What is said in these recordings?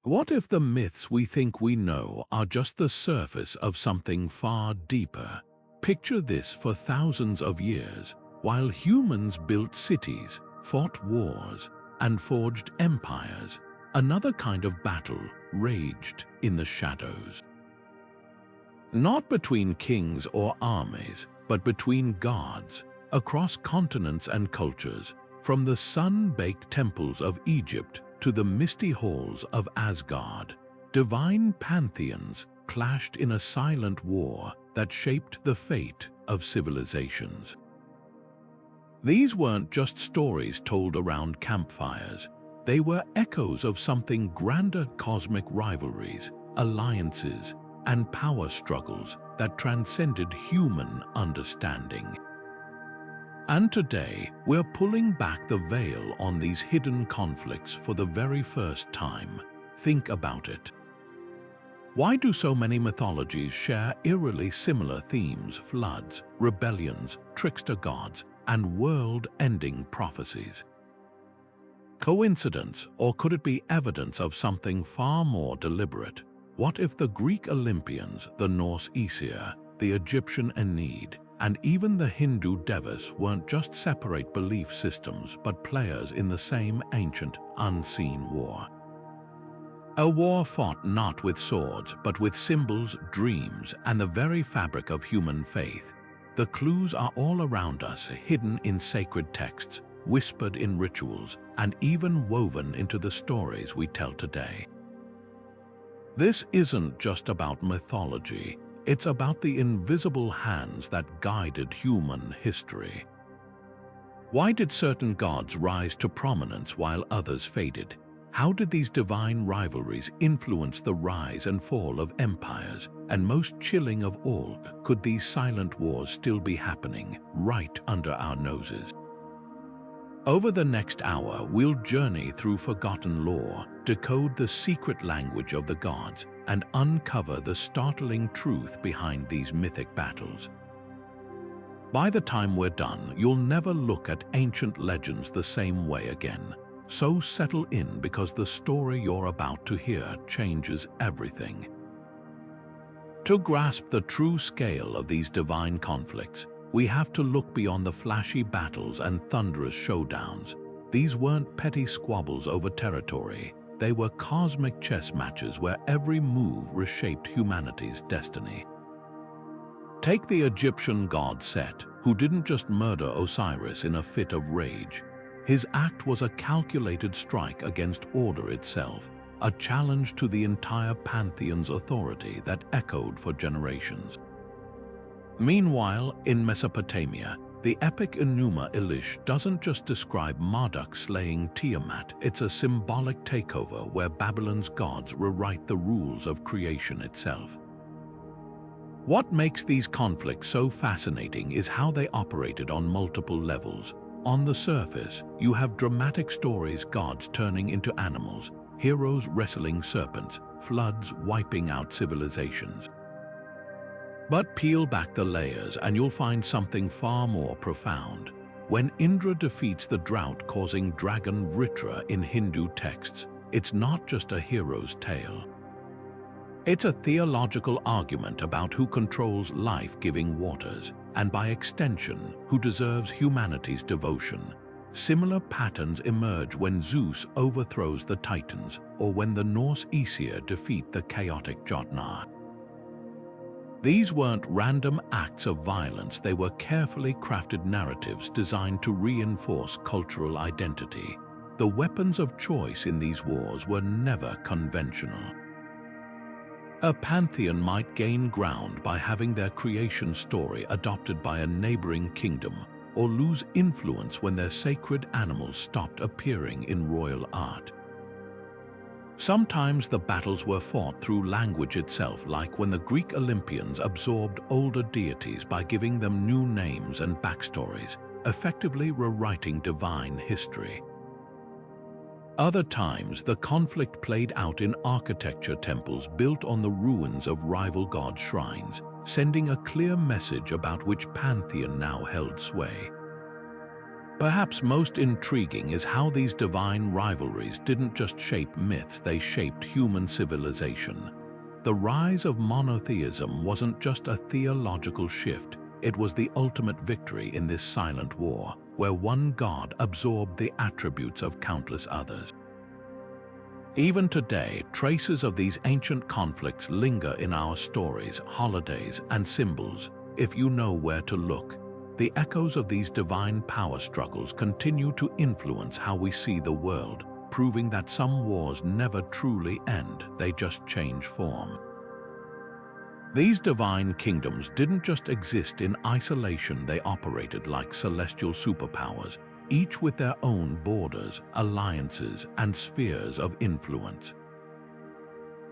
What if the myths we think we know are just the surface of something far deeper? Picture this: for thousands of years, while humans built cities, fought wars, and forged empires, another kind of battle raged in the shadows. Not between kings or armies, but between gods, across continents and cultures, from the sun-baked temples of Egypt to the misty halls of Asgard. Divine pantheons clashed in a silent war that shaped the fate of civilizations. These weren't just stories told around campfires. They were echoes of something grander: cosmic rivalries, alliances, and power struggles that transcended human understanding. And today, we're pulling back the veil on these hidden conflicts for the very first time. Think about it. Why do so many mythologies share eerily similar themes: floods, rebellions, trickster gods, and world-ending prophecies? Coincidence, or could it be evidence of something far more deliberate? What if the Greek Olympians, the Norse Aesir, the Egyptian Ennead, and even the Hindu Devas weren't just separate belief systems but players in the same ancient, unseen war? A war fought not with swords but with symbols, dreams, and the very fabric of human faith. The clues are all around us, hidden in sacred texts, whispered in rituals, and even woven into the stories we tell today. This isn't just about mythology. It's about the invisible hands that guided human history. Why did certain gods rise to prominence while others faded? How did these divine rivalries influence the rise and fall of empires? And most chilling of all, could these silent wars still be happening right under our noses? Over the next hour, we'll journey through forgotten lore, decode the secret language of the gods, and uncover the startling truth behind these mythic battles. By the time we're done, you'll never look at ancient legends the same way again. So settle in, because the story you're about to hear changes everything. To grasp the true scale of these divine conflicts, we have to look beyond the flashy battles and thunderous showdowns. These weren't petty squabbles over territory. They were cosmic chess matches where every move reshaped humanity's destiny. Take the Egyptian god Set, who didn't just murder Osiris in a fit of rage. His act was a calculated strike against order itself, a challenge to the entire pantheon's authority that echoed for generations. Meanwhile, in Mesopotamia, the epic Enuma Elish doesn't just describe Marduk slaying Tiamat. It's a symbolic takeover where Babylon's gods rewrite the rules of creation itself. What makes these conflicts so fascinating is how they operated on multiple levels. On the surface, you have dramatic stories: gods turning into animals, heroes wrestling serpents, floods wiping out civilizations. But peel back the layers and you'll find something far more profound. When Indra defeats the drought-causing dragon Vritra in Hindu texts, it's not just a hero's tale. It's a theological argument about who controls life-giving waters, and by extension, who deserves humanity's devotion. Similar patterns emerge when Zeus overthrows the Titans, or when the Norse Aesir defeat the chaotic Jotnar. These weren't random acts of violence. They were carefully crafted narratives designed to reinforce cultural identity. The weapons of choice in these wars were never conventional. A pantheon might gain ground by having their creation story adopted by a neighboring kingdom, or lose influence when their sacred animals stopped appearing in royal art. Sometimes the battles were fought through language itself, like when the Greek Olympians absorbed older deities by giving them new names and backstories, effectively rewriting divine history. Other times, the conflict played out in architecture: temples built on the ruins of rival god shrines, sending a clear message about which pantheon now held sway. Perhaps most intriguing is how these divine rivalries didn't just shape myths, they shaped human civilization. The rise of monotheism wasn't just a theological shift, it was the ultimate victory in this silent war, where one god absorbed the attributes of countless others. Even today, traces of these ancient conflicts linger in our stories, holidays, and symbols, if you know where to look. The echoes of these divine power struggles continue to influence how we see the world, proving that some wars never truly end, they just change form. These divine kingdoms didn't just exist in isolation, they operated like celestial superpowers, each with their own borders, alliances, and spheres of influence.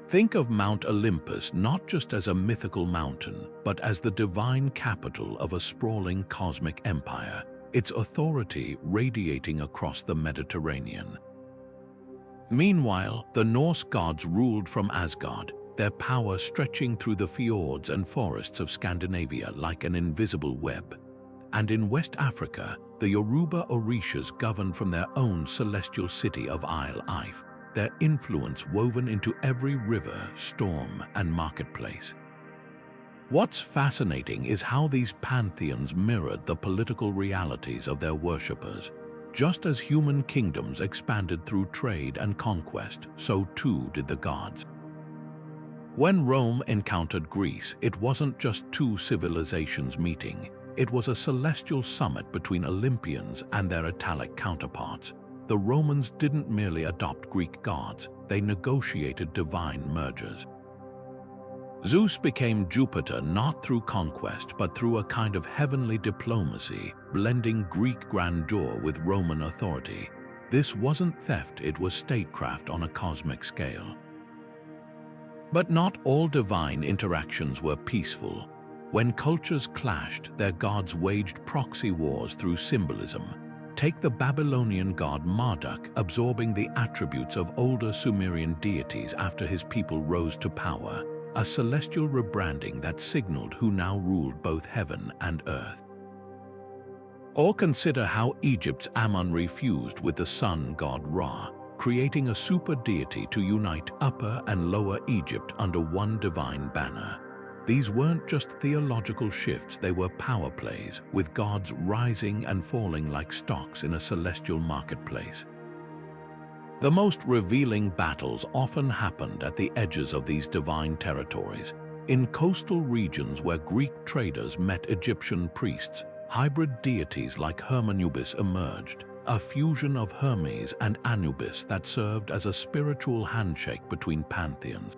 Think of Mount Olympus not just as a mythical mountain, but as the divine capital of a sprawling cosmic empire, its authority radiating across the Mediterranean. Meanwhile, the Norse gods ruled from Asgard, their power stretching through the fjords and forests of Scandinavia like an invisible web. And in West Africa, the Yoruba Orishas governed from their own celestial city of Isle Ife, their influence woven into every river, storm, and marketplace. What's fascinating is how these pantheons mirrored the political realities of their worshippers. Just as human kingdoms expanded through trade and conquest, so too did the gods. When Rome encountered Greece, it wasn't just two civilizations meeting. It was a celestial summit between Olympians and their Italic counterparts. The Romans didn't merely adopt Greek gods, they negotiated divine mergers. Zeus became Jupiter not through conquest but through a kind of heavenly diplomacy, blending Greek grandeur with Roman authority. This wasn't theft, it was statecraft on a cosmic scale. But not all divine interactions were peaceful. When cultures clashed, their gods waged proxy wars through symbolism. Take the Babylonian god Marduk, absorbing the attributes of older Sumerian deities after his people rose to power, a celestial rebranding that signaled who now ruled both heaven and earth. Or consider how Egypt's Amun-Re fused with the sun god Ra, creating a super deity to unite Upper and Lower Egypt under one divine banner. These weren't just theological shifts, they were power plays, with gods rising and falling like stocks in a celestial marketplace. The most revealing battles often happened at the edges of these divine territories. In coastal regions where Greek traders met Egyptian priests, hybrid deities like Hermanubis emerged, a fusion of Hermes and Anubis that served as a spiritual handshake between pantheons.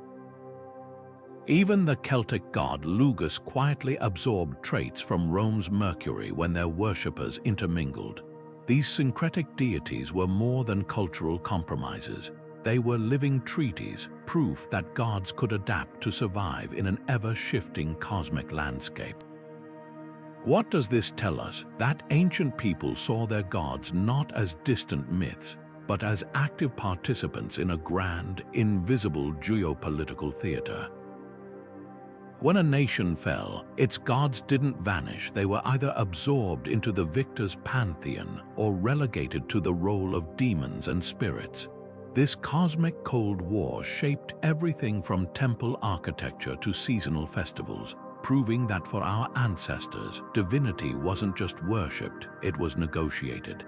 Even the Celtic god Lugus quietly absorbed traits from Rome's Mercury when their worshippers intermingled. These syncretic deities were more than cultural compromises. They were living treaties, proof that gods could adapt to survive in an ever-shifting cosmic landscape. What does this tell us? That ancient people saw their gods not as distant myths, but as active participants in a grand, invisible geopolitical theater. When a nation fell, its gods didn't vanish. They were either absorbed into the victor's pantheon or relegated to the role of demons and spirits. This cosmic Cold War shaped everything from temple architecture to seasonal festivals, proving that for our ancestors, divinity wasn't just worshipped, it was negotiated.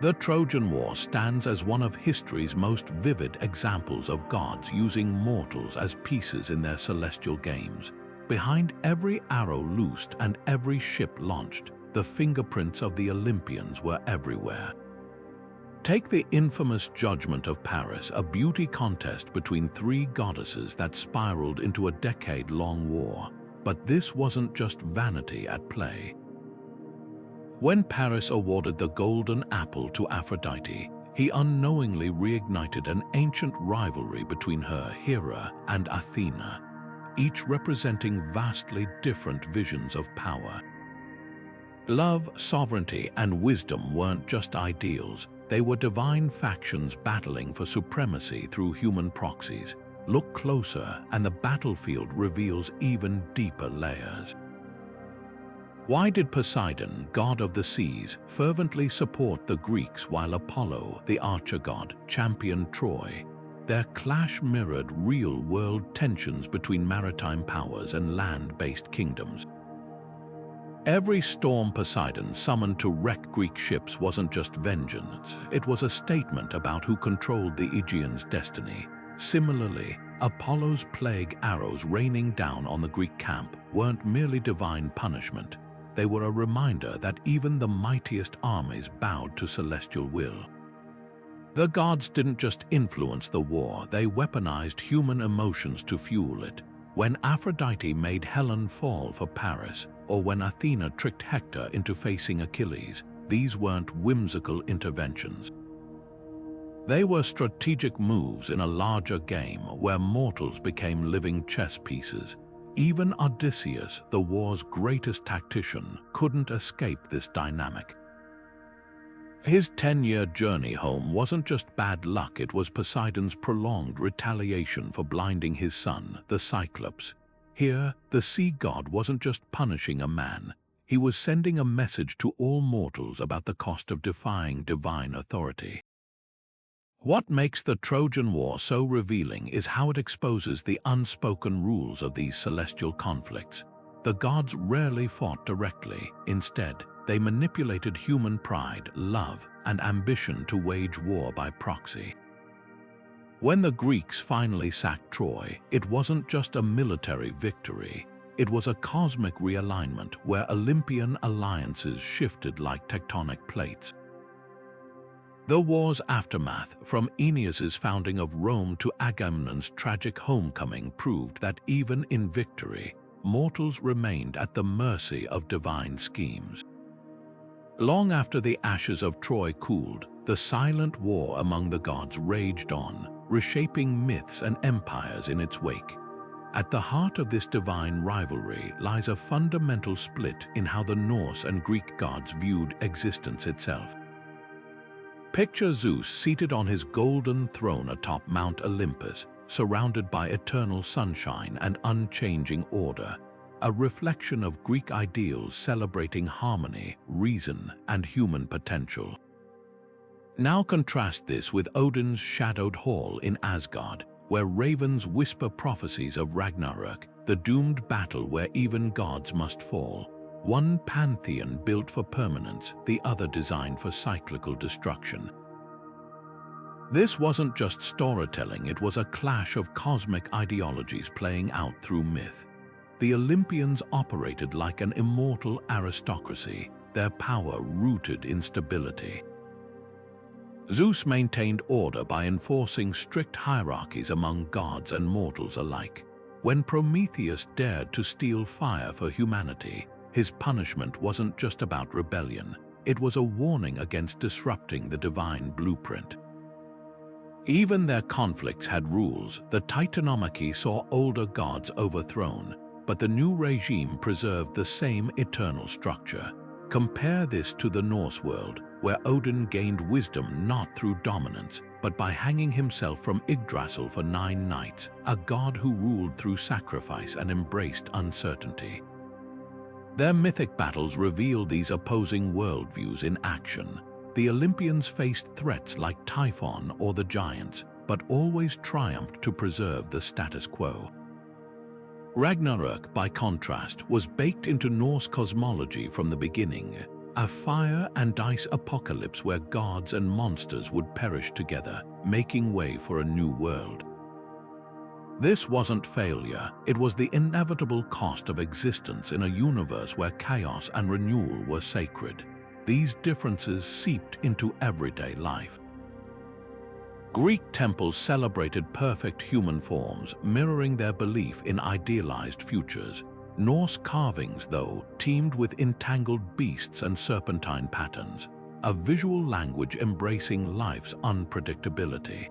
The Trojan War stands as one of history's most vivid examples of gods using mortals as pieces in their celestial games. Behind every arrow loosed and every ship launched, the fingerprints of the Olympians were everywhere. Take the infamous Judgment of Paris, a beauty contest between three goddesses that spiraled into a decade-long war. But this wasn't just vanity at play. When Paris awarded the Golden Apple to Aphrodite, he unknowingly reignited an ancient rivalry between her, Hera, and Athena, each representing vastly different visions of power. Love, sovereignty, and wisdom weren't just ideals, they were divine factions battling for supremacy through human proxies. Look closer, and the battlefield reveals even deeper layers. Why did Poseidon, god of the seas, fervently support the Greeks while Apollo, the archer god, championed Troy? Their clash mirrored real-world tensions between maritime powers and land-based kingdoms. Every storm Poseidon summoned to wreck Greek ships wasn't just vengeance, it was a statement about who controlled the Aegean's destiny. Similarly, Apollo's plague arrows raining down on the Greek camp weren't merely divine punishment. They were a reminder that even the mightiest armies bowed to celestial will. The gods didn't just influence the war, they weaponized human emotions to fuel it. When Aphrodite made Helen fall for Paris, or when Athena tricked Hector into facing Achilles, these weren't whimsical interventions. They were strategic moves in a larger game where mortals became living chess pieces. Even Odysseus, the war's greatest tactician, couldn't escape this dynamic. His 10-year journey home wasn't just bad luck, it was Poseidon's prolonged retaliation for blinding his son, the Cyclops. Here, the sea god wasn't just punishing a man, he was sending a message to all mortals about the cost of defying divine authority. What makes the Trojan War so revealing is how it exposes the unspoken rules of these celestial conflicts. The gods rarely fought directly. Instead, they manipulated human pride, love, and ambition to wage war by proxy. When the Greeks finally sacked Troy, it wasn't just a military victory. It was a cosmic realignment where Olympian alliances shifted like tectonic plates. The war's aftermath, from Aeneas's founding of Rome to Agamemnon's tragic homecoming, proved that even in victory, mortals remained at the mercy of divine schemes. Long after the ashes of Troy cooled, the silent war among the gods raged on, reshaping myths and empires in its wake. At the heart of this divine rivalry lies a fundamental split in how the Norse and Greek gods viewed existence itself. Picture Zeus seated on his golden throne atop Mount Olympus, surrounded by eternal sunshine and unchanging order, a reflection of Greek ideals celebrating harmony, reason, and human potential. Now contrast this with Odin's shadowed hall in Asgard, where ravens whisper prophecies of Ragnarok, the doomed battle where even gods must fall. One pantheon built for permanence, the other designed for cyclical destruction. This wasn't just storytelling, it was a clash of cosmic ideologies playing out through myth. The Olympians operated like an immortal aristocracy, their power rooted in stability. Zeus maintained order by enforcing strict hierarchies among gods and mortals alike. When Prometheus dared to steal fire for humanity, his punishment wasn't just about rebellion, it was a warning against disrupting the divine blueprint. Even their conflicts had rules. The Titanomachy saw older gods overthrown, but the new regime preserved the same eternal structure. Compare this to the Norse world, where Odin gained wisdom not through dominance, but by hanging himself from Yggdrasil for 9 nights, a god who ruled through sacrifice and embraced uncertainty. Their mythic battles reveal these opposing worldviews in action. The Olympians faced threats like Typhon or the giants, but always triumphed to preserve the status quo. Ragnarok, by contrast, was baked into Norse cosmology from the beginning, a fire and ice apocalypse where gods and monsters would perish together, making way for a new world. This wasn't failure, it was the inevitable cost of existence in a universe where chaos and renewal were sacred. These differences seeped into everyday life. Greek temples celebrated perfect human forms, mirroring their belief in idealized futures. Norse carvings, though, teemed with entangled beasts and serpentine patterns, a visual language embracing life's unpredictability.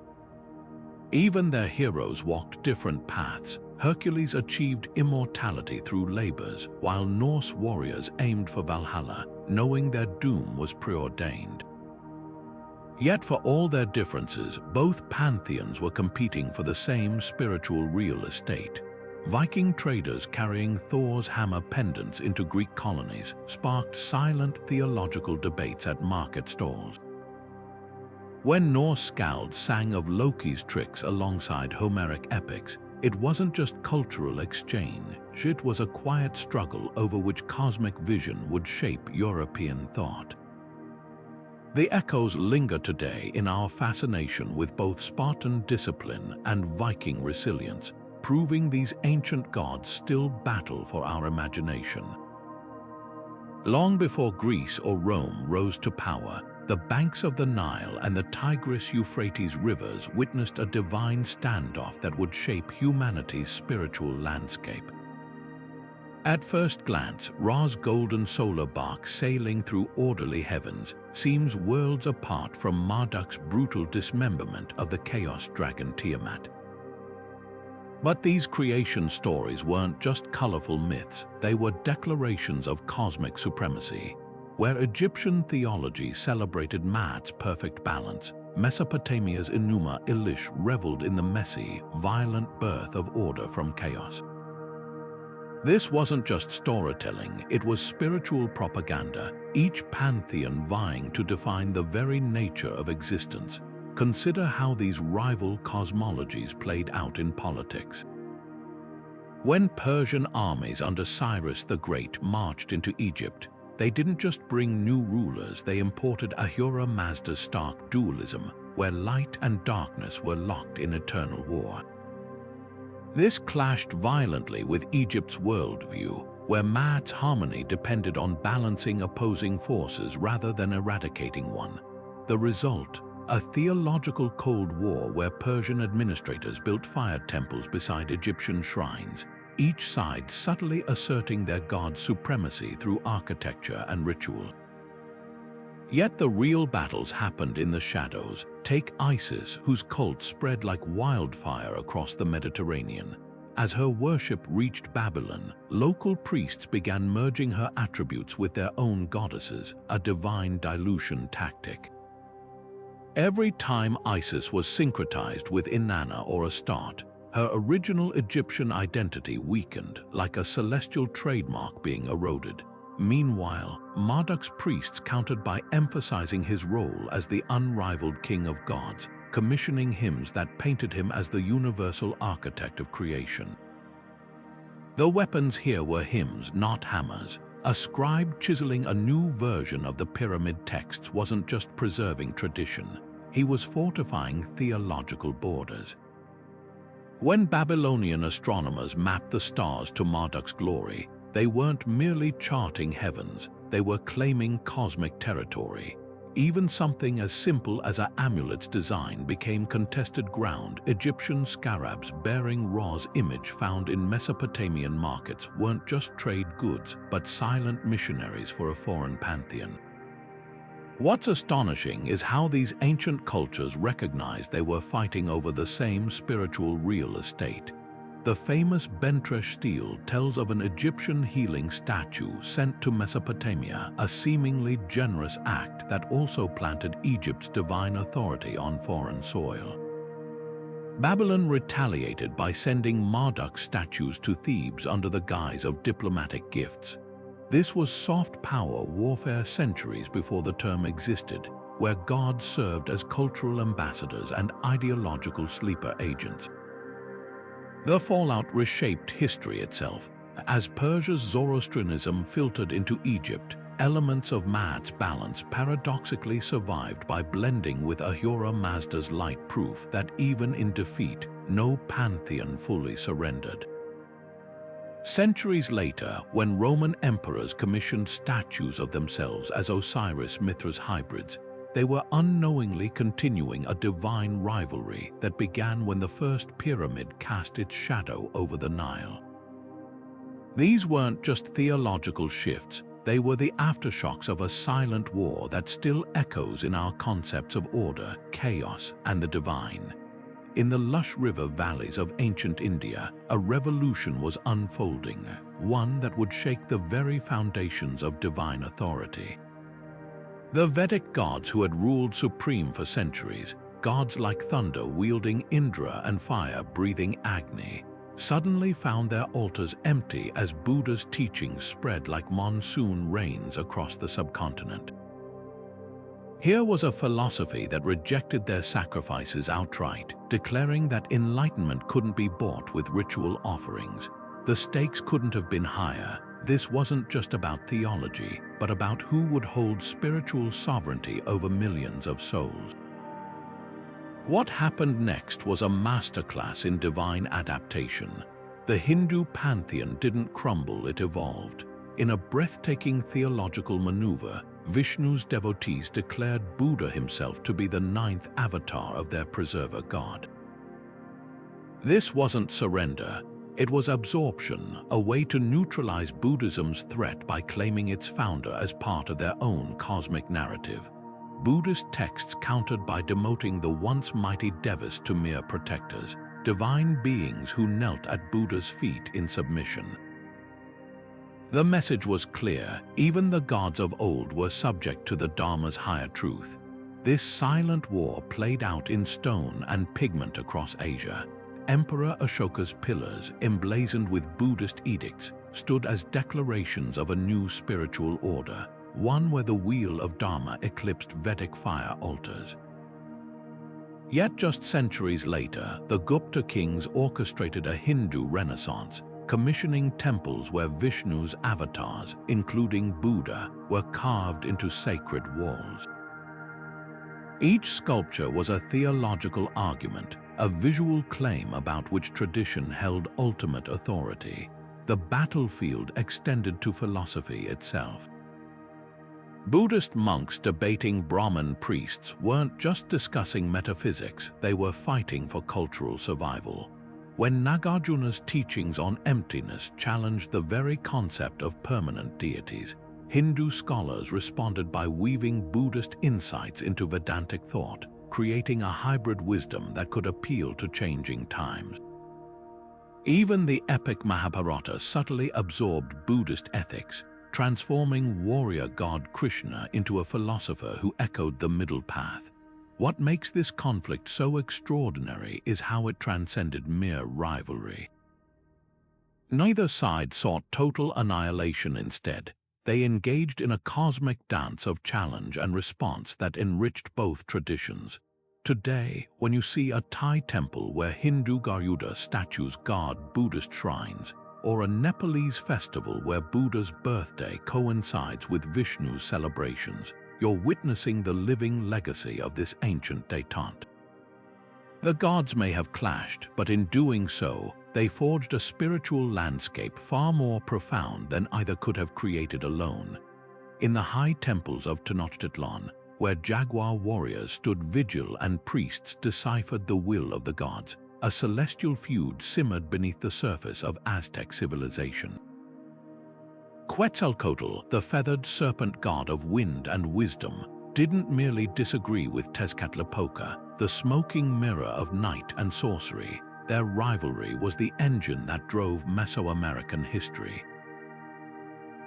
Even their heroes walked different paths. Hercules achieved immortality through labors, while Norse warriors aimed for Valhalla, knowing their doom was preordained. Yet for all their differences, both pantheons were competing for the same spiritual real estate. Viking traders carrying Thor's hammer pendants into Greek colonies sparked silent theological debates at market stalls. When Norse skalds sang of Loki's tricks alongside Homeric epics, it wasn't just cultural exchange, it was a quiet struggle over which cosmic vision would shape European thought. The echoes linger today in our fascination with both Spartan discipline and Viking resilience, proving these ancient gods still battle for our imagination. Long before Greece or Rome rose to power, the banks of the Nile and the Tigris-Euphrates rivers witnessed a divine standoff that would shape humanity's spiritual landscape. At first glance, Ra's golden solar bark sailing through orderly heavens seems worlds apart from Marduk's brutal dismemberment of the chaos dragon Tiamat. But these creation stories weren't just colorful myths, they were declarations of cosmic supremacy. Where Egyptian theology celebrated Maat's perfect balance, Mesopotamia's Enuma Elish reveled in the messy, violent birth of order from chaos. This wasn't just storytelling, it was spiritual propaganda, each pantheon vying to define the very nature of existence. Consider how these rival cosmologies played out in politics. When Persian armies under Cyrus the Great marched into Egypt, they didn't just bring new rulers, they imported Ahura Mazda's stark dualism, where light and darkness were locked in eternal war. This clashed violently with Egypt's worldview, where Maat's harmony depended on balancing opposing forces rather than eradicating one. The result? A theological Cold War where Persian administrators built fire temples beside Egyptian shrines, each side subtly asserting their god's supremacy through architecture and ritual. Yet the real battles happened in the shadows. Take Isis, whose cult spread like wildfire across the Mediterranean. As her worship reached Babylon, local priests began merging her attributes with their own goddesses, a divine dilution tactic. Every time Isis was syncretized with Inanna or Astarte, her original Egyptian identity weakened, like a celestial trademark being eroded. Meanwhile, Marduk's priests countered by emphasizing his role as the unrivaled king of gods, commissioning hymns that painted him as the universal architect of creation. The weapons here were hymns, not hammers. A scribe chiseling a new version of the pyramid texts wasn't just preserving tradition, he was fortifying theological borders. When Babylonian astronomers mapped the stars to Marduk's glory, they weren't merely charting heavens, they were claiming cosmic territory. Even something as simple as an amulet's design became contested ground. Egyptian scarabs bearing Ra's image found in Mesopotamian markets weren't just trade goods, but silent missionaries for a foreign pantheon. What's astonishing is how these ancient cultures recognized they were fighting over the same spiritual real estate. The famous Bentresh stele tells of an Egyptian healing statue sent to Mesopotamia, a seemingly generous act that also planted Egypt's divine authority on foreign soil. Babylon retaliated by sending Marduk statues to Thebes under the guise of diplomatic gifts. This was soft power warfare centuries before the term existed, where gods served as cultural ambassadors and ideological sleeper agents. The fallout reshaped history itself. As Persia's Zoroastrianism filtered into Egypt, elements of Maat's balance paradoxically survived by blending with Ahura Mazda's light, proof that even in defeat, no pantheon fully surrendered. Centuries later, when Roman emperors commissioned statues of themselves as Osiris-Mithras hybrids, they were unknowingly continuing a divine rivalry that began when the first pyramid cast its shadow over the Nile. These weren't just theological shifts, they were the aftershocks of a silent war that still echoes in our concepts of order, chaos, and the divine. In the lush river valleys of ancient India, a revolution was unfolding, one that would shake the very foundations of divine authority. The Vedic gods who had ruled supreme for centuries, gods like thunder wielding Indra and fire breathing Agni, suddenly found their altars empty as Buddha's teachings spread like monsoon rains across the subcontinent. Here was a philosophy that rejected their sacrifices outright, declaring that enlightenment couldn't be bought with ritual offerings. The stakes couldn't have been higher. This wasn't just about theology, but about who would hold spiritual sovereignty over millions of souls. What happened next was a masterclass in divine adaptation. The Hindu pantheon didn't crumble, it evolved. In a breathtaking theological maneuver, Vishnu's devotees declared Buddha himself to be the 9th avatar of their preserver god. This wasn't surrender, it was absorption, a way to neutralize Buddhism's threat by claiming its founder as part of their own cosmic narrative. Buddhist texts countered by demoting the once mighty devas to mere protectors, divine beings who knelt at Buddha's feet in submission. The message was clear: even the gods of old were subject to the Dharma's higher truth. This silent war played out in stone and pigment across Asia. Emperor Ashoka's pillars, emblazoned with Buddhist edicts, stood as declarations of a new spiritual order, one where the wheel of Dharma eclipsed Vedic fire altars. Yet just centuries later, the Gupta kings orchestrated a Hindu renaissance, commissioning temples where Vishnu's avatars, including Buddha, were carved into sacred walls. Each sculpture was a theological argument, a visual claim about which tradition held ultimate authority. The battlefield extended to philosophy itself. Buddhist monks debating Brahmin priests weren't just discussing metaphysics, they were fighting for cultural survival. When Nagarjuna's teachings on emptiness challenged the very concept of permanent deities, Hindu scholars responded by weaving Buddhist insights into Vedantic thought, creating a hybrid wisdom that could appeal to changing times. Even the epic Mahabharata subtly absorbed Buddhist ethics, transforming warrior god Krishna into a philosopher who echoed the middle path. What makes this conflict so extraordinary is how it transcended mere rivalry. Neither side sought total annihilation. Instead, they engaged in a cosmic dance of challenge and response that enriched both traditions. Today, when you see a Thai temple where Hindu Garuda statues guard Buddhist shrines, or a Nepalese festival where Buddha's birthday coincides with Vishnu's celebrations, you're witnessing the living legacy of this ancient détente. The gods may have clashed, but in doing so, they forged a spiritual landscape far more profound than either could have created alone. In the high temples of Tenochtitlan, where jaguar warriors stood vigil and priests deciphered the will of the gods, a celestial feud simmered beneath the surface of Aztec civilization. Quetzalcoatl, the feathered serpent god of wind and wisdom, didn't merely disagree with Tezcatlipoca, the smoking mirror of night and sorcery. Their rivalry was the engine that drove Mesoamerican history.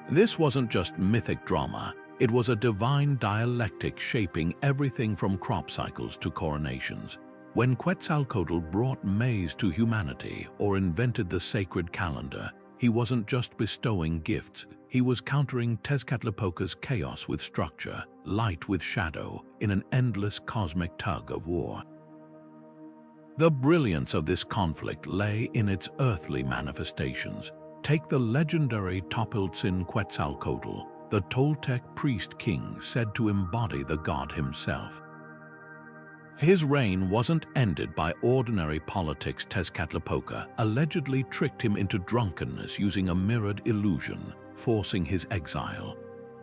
This wasn't just mythic drama, it was a divine dialectic shaping everything from crop cycles to coronations. When Quetzalcoatl brought maize to humanity or invented the sacred calendar, he wasn't just bestowing gifts, he was countering Tezcatlipoca's chaos with structure, light with shadow, in an endless cosmic tug of war. The brilliance of this conflict lay in its earthly manifestations. Take the legendary Topiltzin Quetzalcoatl, the Toltec priest-king said to embody the god himself. His reign wasn't ended by ordinary politics. Tezcatlipoca allegedly tricked him into drunkenness using a mirrored illusion, forcing his exile.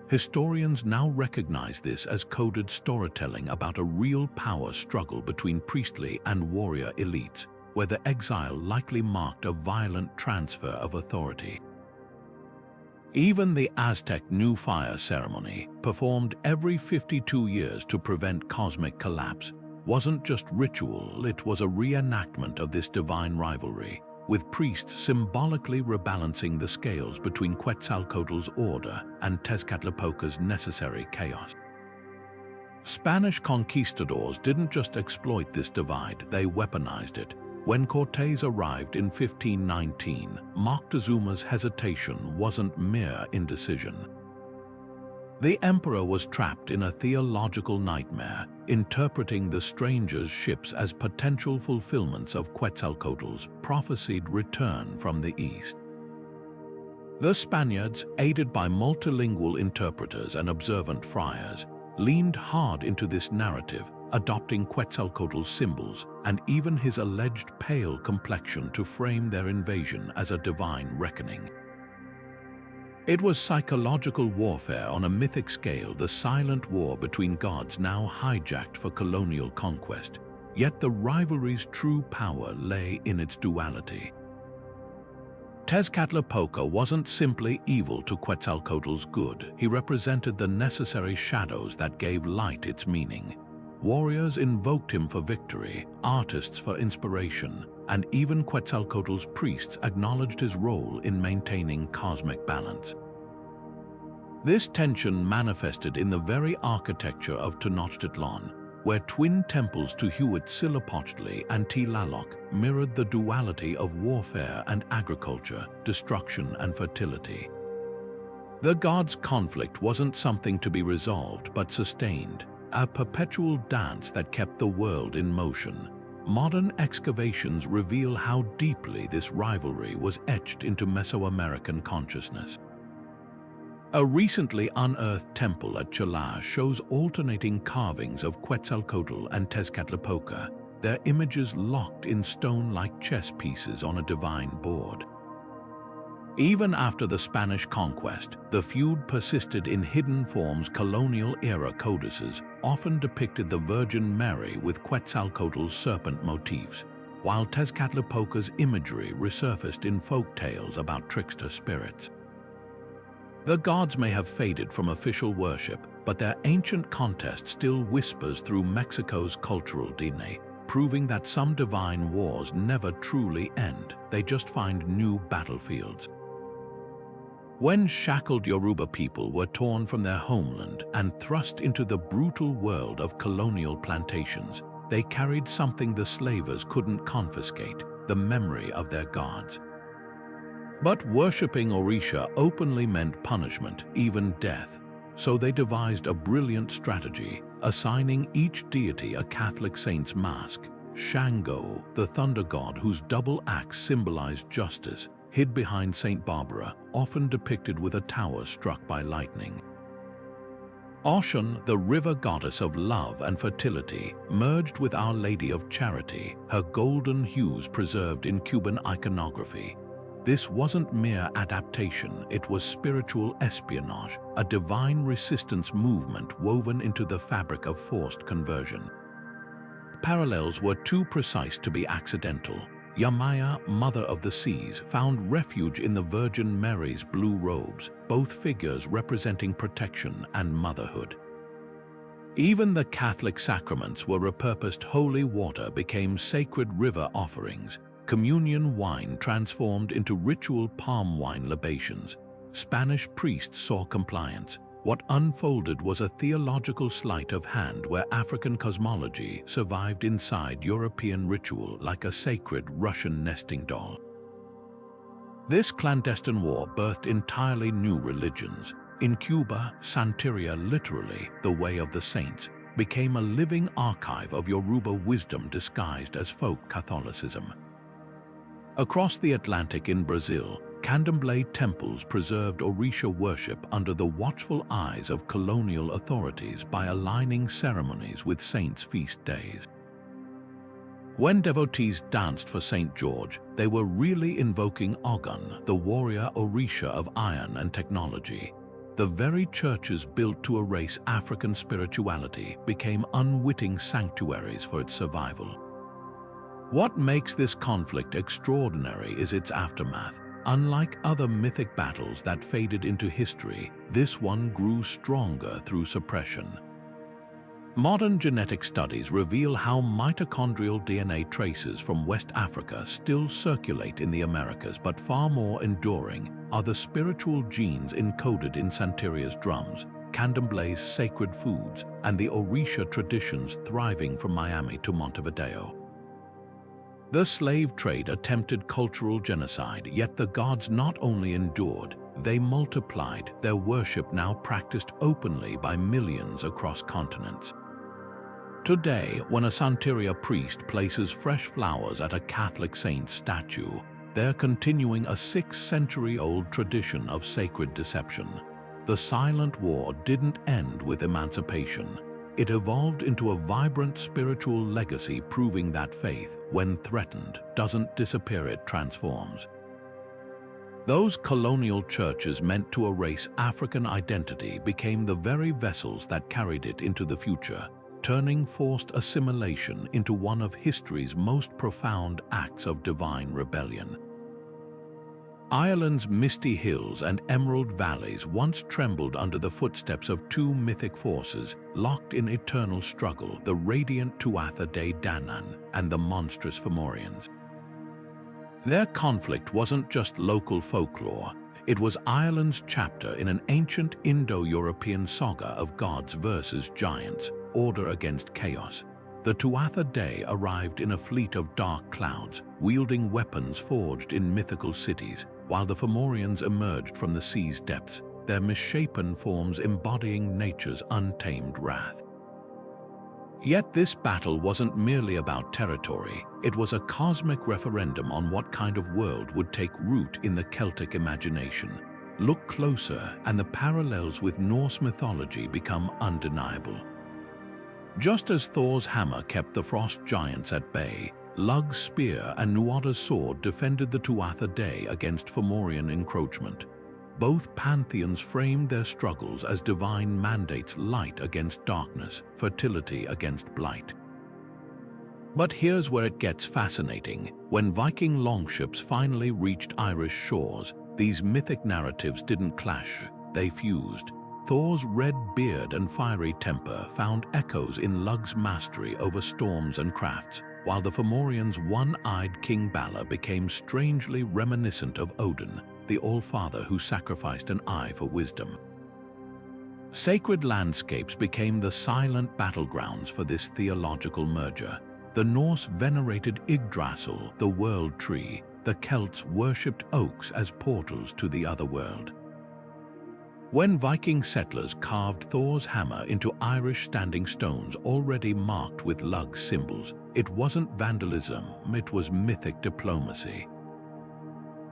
Historians now recognize this as coded storytelling about a real power struggle between priestly and warrior elites, where the exile likely marked a violent transfer of authority. Even the Aztec New Fire ceremony, performed every 52 years to prevent cosmic collapse, wasn't just ritual, it was a reenactment of this divine rivalry, with priests symbolically rebalancing the scales between Quetzalcoatl's order and Tezcatlipoca's necessary chaos. Spanish conquistadors didn't just exploit this divide, they weaponized it. When Cortés arrived in 1519, Moctezuma's hesitation wasn't mere indecision. The emperor was trapped in a theological nightmare, interpreting the stranger's ships as potential fulfillments of Quetzalcoatl's prophesied return from the east. The Spaniards, aided by multilingual interpreters and observant friars, leaned hard into this narrative, adopting Quetzalcoatl's symbols and even his alleged pale complexion to frame their invasion as a divine reckoning. It was psychological warfare on a mythic scale, the silent war between gods now hijacked for colonial conquest, yet the rivalry's true power lay in its duality. Tezcatlipoca wasn't simply evil to Quetzalcoatl's good, he represented the necessary shadows that gave light its meaning. Warriors invoked him for victory, artists for inspiration, and even Quetzalcoatl's priests acknowledged his role in maintaining cosmic balance. This tension manifested in the very architecture of Tenochtitlan, where twin temples to Huitzilopochtli and Tlaloc mirrored the duality of warfare and agriculture, destruction and fertility. The gods' conflict wasn't something to be resolved but sustained, a perpetual dance that kept the world in motion. Modern excavations reveal how deeply this rivalry was etched into Mesoamerican consciousness. A recently unearthed temple at Chala shows alternating carvings of Quetzalcoatl and Tezcatlipoca, their images locked in stone like chess pieces on a divine board. Even after the Spanish conquest, the feud persisted in hidden forms. Colonial-era codices often depicted the Virgin Mary with Quetzalcoatl's serpent motifs, while Tezcatlipoca's imagery resurfaced in folk tales about trickster spirits. The gods may have faded from official worship, but their ancient contest still whispers through Mexico's cultural DNA, proving that some divine wars never truly end, they just find new battlefields. When shackled Yoruba people were torn from their homeland and thrust into the brutal world of colonial plantations, they carried something the slavers couldn't confiscate, the memory of their gods. But worshipping Orisha openly meant punishment, even death, so they devised a brilliant strategy, assigning each deity a Catholic saint's mask. Shango, the thunder god whose double axe symbolized justice, hid behind Saint Barbara, often depicted with a tower struck by lightning. Oshun, the river goddess of love and fertility, merged with Our Lady of Charity, her golden hues preserved in Cuban iconography. This wasn't mere adaptation, it was spiritual espionage, a divine resistance movement woven into the fabric of forced conversion. Parallels were too precise to be accidental. Yamaya, Mother of the Seas, found refuge in the Virgin Mary's blue robes, both figures representing protection and motherhood. Even the Catholic sacraments were repurposed. Holy water became sacred river offerings. Communion wine transformed into ritual palm wine libations. Spanish priests saw compliance. What unfolded was a theological sleight of hand where African cosmology survived inside European ritual like a sacred Russian nesting doll. This clandestine war birthed entirely new religions. In Cuba, Santeria, literally the way of the saints, became a living archive of Yoruba wisdom disguised as folk Catholicism. Across the Atlantic in Brazil, Candomblé temples preserved Orisha worship under the watchful eyes of colonial authorities by aligning ceremonies with saints' feast days. When devotees danced for St. George, they were really invoking Ogun, the warrior Orisha of iron and technology. The very churches built to erase African spirituality became unwitting sanctuaries for its survival. What makes this conflict extraordinary is its aftermath. Unlike other mythic battles that faded into history, this one grew stronger through suppression. Modern genetic studies reveal how mitochondrial DNA traces from West Africa still circulate in the Americas, but far more enduring are the spiritual genes encoded in Santeria's drums, Candomblé's sacred foods, and the Orisha traditions thriving from Miami to Montevideo. The slave trade attempted cultural genocide, yet the gods not only endured, they multiplied, their worship now practiced openly by millions across continents. Today, when a Santeria priest places fresh flowers at a Catholic saint's statue, they're continuing a 6th-century-old tradition of sacred deception. The Silent War didn't end with emancipation. It evolved into a vibrant spiritual legacy proving that faith, when threatened, doesn't disappear, it transforms. Those colonial churches meant to erase African identity became the very vessels that carried it into the future, turning forced assimilation into one of history's most profound acts of divine rebellion. Ireland's misty hills and emerald valleys once trembled under the footsteps of two mythic forces locked in eternal struggle, the radiant Tuatha De Danann and the monstrous Fomorians. Their conflict wasn't just local folklore, it was Ireland's chapter in an ancient Indo-European saga of gods versus giants, order against chaos. The Tuatha De arrived in a fleet of dark clouds, wielding weapons forged in mythical cities, while the Fomorians emerged from the sea's depths, their misshapen forms embodying nature's untamed wrath. Yet this battle wasn't merely about territory, it was a cosmic referendum on what kind of world would take root in the Celtic imagination. Look closer, and the parallels with Norse mythology become undeniable. Just as Thor's hammer kept the frost giants at bay, Lug's spear and Nuada's sword defended the Tuatha De against Fomorian encroachment. Both pantheons framed their struggles as divine mandates: light against darkness, fertility against blight. But here's where it gets fascinating. When Viking longships finally reached Irish shores, these mythic narratives didn't clash, they fused. Thor's red beard and fiery temper found echoes in Lug's mastery over storms and crafts, while the Fomorians' one-eyed King Bala became strangely reminiscent of Odin, the All-Father who sacrificed an eye for wisdom. Sacred landscapes became the silent battlegrounds for this theological merger. The Norse venerated Yggdrasil, the world tree. The Celts worshipped oaks as portals to the other world. When Viking settlers carved Thor's hammer into Irish standing stones already marked with Lug's symbols, it wasn't vandalism, it was mythic diplomacy.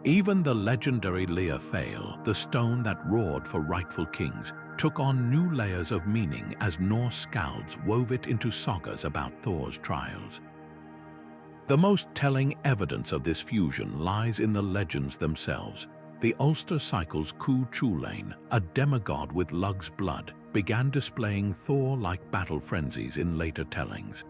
Even the legendary Lear Fail, the stone that roared for rightful kings, took on new layers of meaning as Norse skalds wove it into sagas about Thor's trials. The most telling evidence of this fusion lies in the legends themselves. The Ulster Cycle's Cu Chulainn, a demigod with Lug's blood, began displaying Thor-like battle frenzies in later tellings.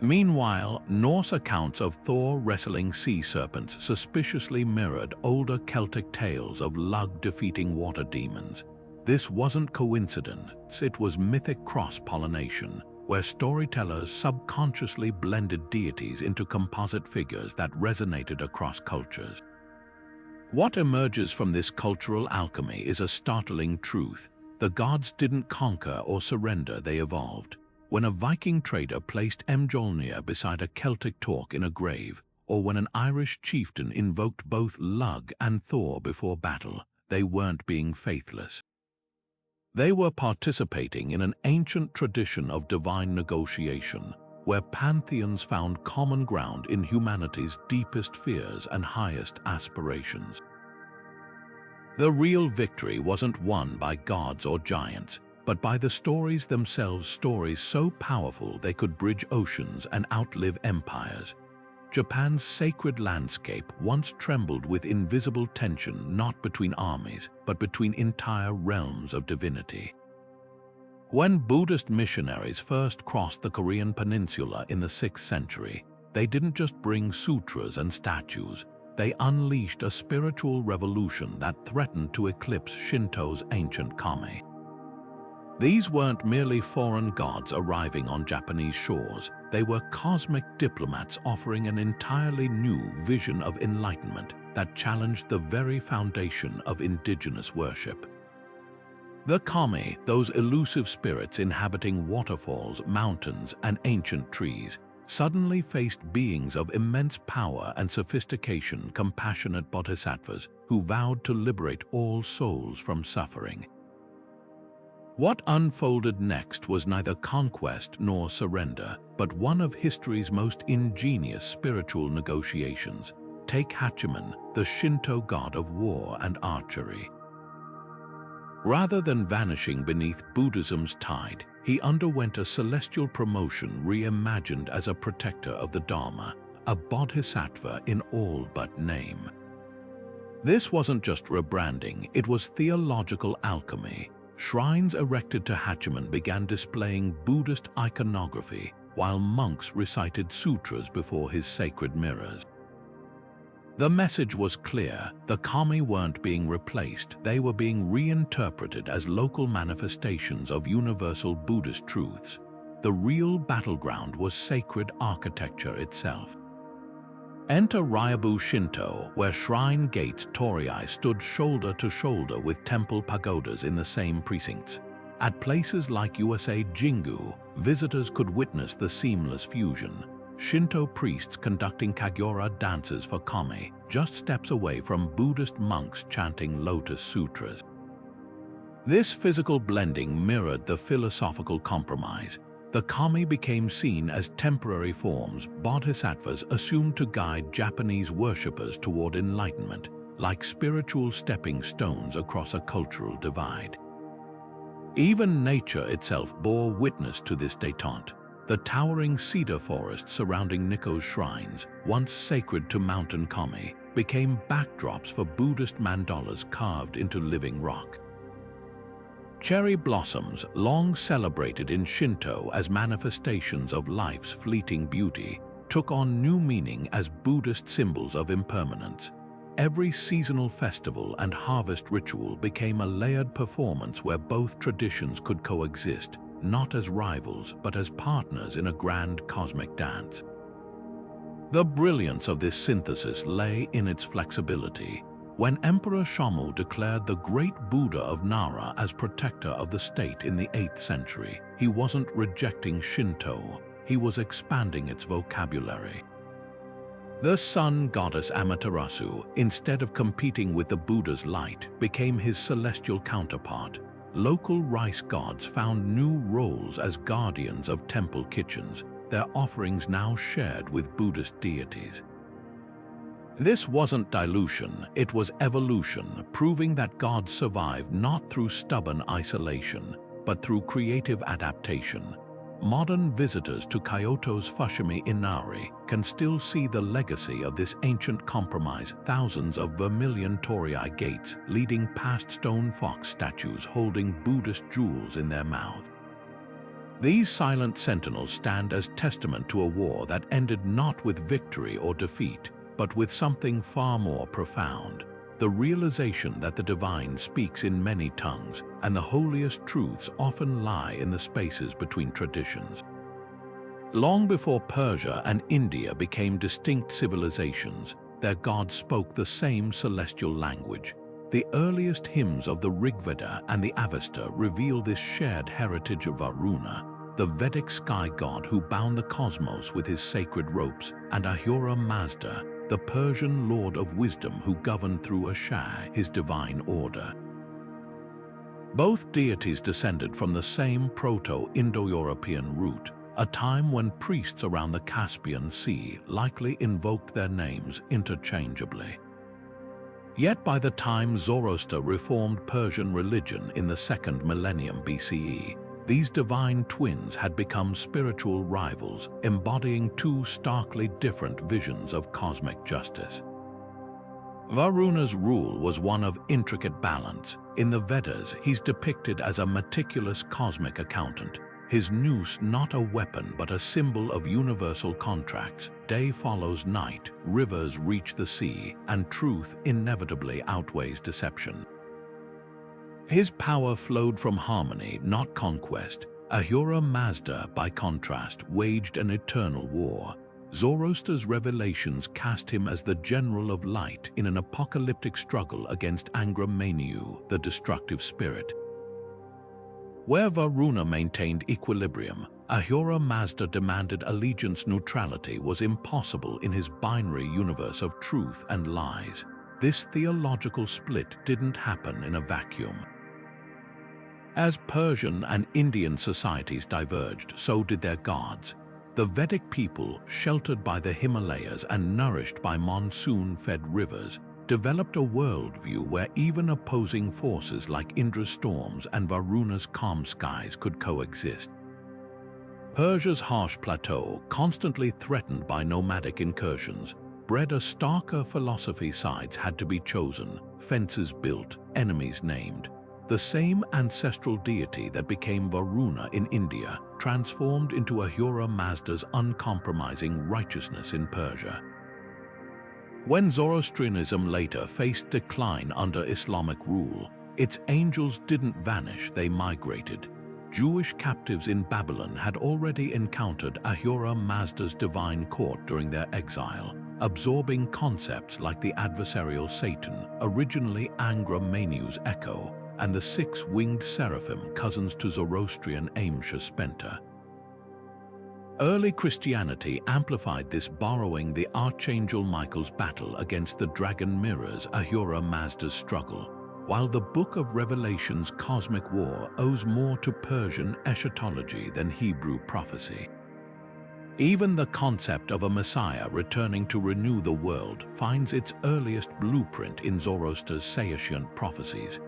Meanwhile, Norse accounts of Thor wrestling sea serpents suspiciously mirrored older Celtic tales of Lug defeating water demons. This wasn't coincidence, it was mythic cross-pollination, where storytellers subconsciously blended deities into composite figures that resonated across cultures. What emerges from this cultural alchemy is a startling truth. The gods didn't conquer or surrender, they evolved. When a Viking trader placed Mjolnir beside a Celtic torque in a grave, or when an Irish chieftain invoked both Lug and Thor before battle, they weren't being faithless. They were participating in an ancient tradition of divine negotiation, where pantheons found common ground in humanity's deepest fears and highest aspirations. The real victory wasn't won by gods or giants, but by the stories themselves, stories so powerful they could bridge oceans and outlive empires. Japan's sacred landscape once trembled with invisible tension, not between armies, but between entire realms of divinity. When Buddhist missionaries first crossed the Korean peninsula in the 6th century, they didn't just bring sutras and statues, they unleashed a spiritual revolution that threatened to eclipse Shinto's ancient kami. These weren't merely foreign gods arriving on Japanese shores, they were cosmic diplomats offering an entirely new vision of enlightenment that challenged the very foundation of indigenous worship. The kami, those elusive spirits inhabiting waterfalls, mountains, and ancient trees, suddenly faced beings of immense power and sophistication, compassionate bodhisattvas who vowed to liberate all souls from suffering. What unfolded next was neither conquest nor surrender, but one of history's most ingenious spiritual negotiations. Take Hachiman, the Shinto god of war and archery. Rather than vanishing beneath Buddhism's tide, he underwent a celestial promotion reimagined as a protector of the Dharma, a bodhisattva in all but name. This wasn't just rebranding, it was theological alchemy. Shrines erected to Hachiman began displaying Buddhist iconography, while monks recited sutras before his sacred mirrors. The message was clear: the kami weren't being replaced, they were being reinterpreted as local manifestations of universal Buddhist truths. The real battleground was sacred architecture itself. Enter Ryabu Shinto, where shrine gates torii stood shoulder to shoulder with temple pagodas in the same precincts. At places like USA Jingu, visitors could witness the seamless fusion. Shinto priests conducting Kagyora dances for kami, just steps away from Buddhist monks chanting Lotus Sutras. This physical blending mirrored the philosophical compromise. The kami became seen as temporary forms bodhisattvas assumed to guide Japanese worshippers toward enlightenment, like spiritual stepping stones across a cultural divide. Even nature itself bore witness to this détente. The towering cedar forest surrounding Nikko's shrines, once sacred to mountain kami, became backdrops for Buddhist mandalas carved into living rock. Cherry blossoms, long celebrated in Shinto as manifestations of life's fleeting beauty, took on new meaning as Buddhist symbols of impermanence. Every seasonal festival and harvest ritual became a layered performance where both traditions could coexist, not as rivals but as partners in a grand cosmic dance. The brilliance of this synthesis lay in its flexibility. When Emperor Shomu declared the great Buddha of Nara as protector of the state in the 8th century, he wasn't rejecting Shinto, he was expanding its vocabulary. The sun goddess Amaterasu, instead of competing with the Buddha's light, became his celestial counterpart. Local rice gods found new roles as guardians of temple kitchens, their offerings now shared with Buddhist deities. This wasn't dilution, it was evolution, proving that gods survive not through stubborn isolation, but through creative adaptation. Modern visitors to Kyoto's Fushimi Inari can still see the legacy of this ancient compromise: thousands of vermilion torii gates leading past stone fox statues holding Buddhist jewels in their mouth. These silent sentinels stand as testament to a war that ended not with victory or defeat, but with something far more profound: the realization that the divine speaks in many tongues, and the holiest truths often lie in the spaces between traditions. Long before Persia and India became distinct civilizations, their gods spoke the same celestial language. The earliest hymns of the Rigveda and the Avesta reveal this shared heritage of Varuna, the Vedic sky god who bound the cosmos with his sacred ropes, and Ahura Mazda, the Persian lord of wisdom who governed through Ashur, his divine order. Both deities descended from the same Proto-Indo-European root, a time when priests around the Caspian Sea likely invoked their names interchangeably. Yet by the time Zoroaster reformed Persian religion in the 2nd millennium BCE, these divine twins had become spiritual rivals, embodying two starkly different visions of cosmic justice. Varuna's rule was one of intricate balance. In the Vedas, he's depicted as a meticulous cosmic accountant, his noose not a weapon but a symbol of universal contracts. Day follows night, rivers reach the sea, and truth inevitably outweighs deception. His power flowed from harmony, not conquest. Ahura Mazda, by contrast, waged an eternal war. Zoroaster's revelations cast him as the general of light in an apocalyptic struggle against Angra Mainyu, the destructive spirit. Where Varuna maintained equilibrium, Ahura Mazda demanded allegiance neutrality was impossible in his binary universe of truth and lies. This theological split didn't happen in a vacuum. As Persian and Indian societies diverged, so did their gods. The Vedic people, sheltered by the Himalayas and nourished by monsoon-fed rivers, developed a worldview where even opposing forces like Indra's storms and Varuna's calm skies could coexist. Persia's harsh plateau, constantly threatened by nomadic incursions, bred a starker philosophy. Sides had to be chosen, fences built, enemies named. The same ancestral deity that became Varuna in India transformed into Ahura Mazda's uncompromising righteousness in Persia. When Zoroastrianism later faced decline under Islamic rule, its angels didn't vanish, they migrated. Jewish captives in Babylon had already encountered Ahura Mazda's divine court during their exile, absorbing concepts like the adversarial Satan, originally Angra Mainyu's echo, and the six-winged seraphim, cousins to Zoroastrian Amsha Spenta. Early Christianity amplified this, borrowing the Archangel Michael's battle against the dragon mirrors Ahura Mazda's struggle, while the Book of Revelation's cosmic war owes more to Persian eschatology than Hebrew prophecy. Even the concept of a Messiah returning to renew the world finds its earliest blueprint in Zoroaster's Saoshyant prophecies.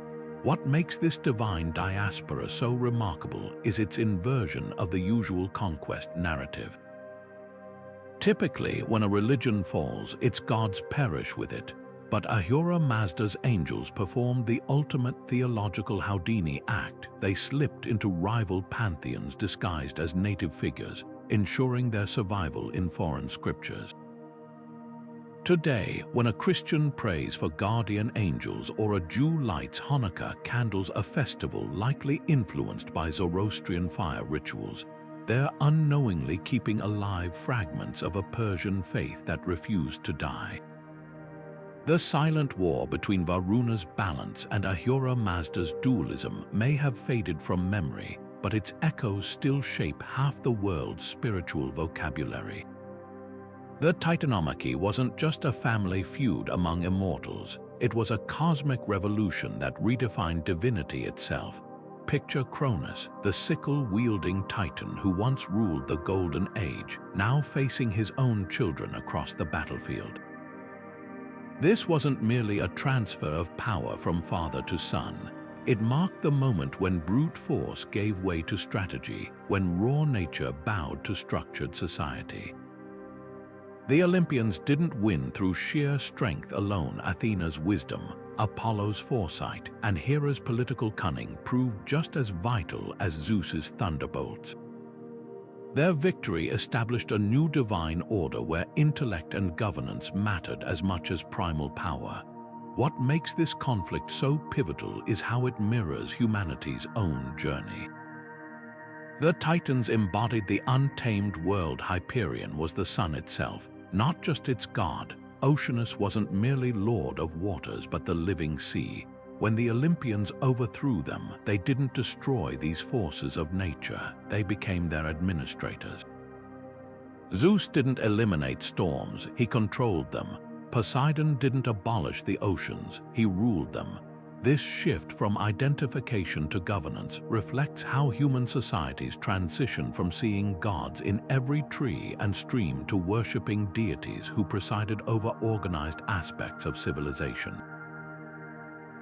What makes this divine diaspora so remarkable is its inversion of the usual conquest narrative. Typically, when a religion falls, its gods perish with it. But Ahura Mazda's angels performed the ultimate theological Houdini act. They slipped into rival pantheons disguised as native figures, ensuring their survival in foreign scriptures. Today, when a Christian prays for guardian angels or a Jew lights Hanukkah candles, a festival likely influenced by Zoroastrian fire rituals, they're unknowingly keeping alive fragments of a Persian faith that refused to die. The silent war between Varuna's balance and Ahura Mazda's dualism may have faded from memory, but its echoes still shape half the world's spiritual vocabulary. The Titanomachy wasn't just a family feud among immortals, it was a cosmic revolution that redefined divinity itself. Picture Cronus, the sickle-wielding titan who once ruled the Golden Age, now facing his own children across the battlefield. This wasn't merely a transfer of power from father to son. It marked the moment when brute force gave way to strategy, when raw nature bowed to structured society. The Olympians didn't win through sheer strength alone. Athena's wisdom, Apollo's foresight, and Hera's political cunning proved just as vital as Zeus's thunderbolts. Their victory established a new divine order where intellect and governance mattered as much as primal power. What makes this conflict so pivotal is how it mirrors humanity's own journey. The Titans embodied the untamed world. Hyperion was the sun itself, not just its god. Oceanus wasn't merely lord of waters but the living sea. When the Olympians overthrew them, they didn't destroy these forces of nature, they became their administrators. Zeus didn't eliminate storms, he controlled them. Poseidon didn't abolish the oceans, he ruled them. This shift from identification to governance reflects how human societies transition from seeing gods in every tree and stream to worshipping deities who presided over organized aspects of civilization.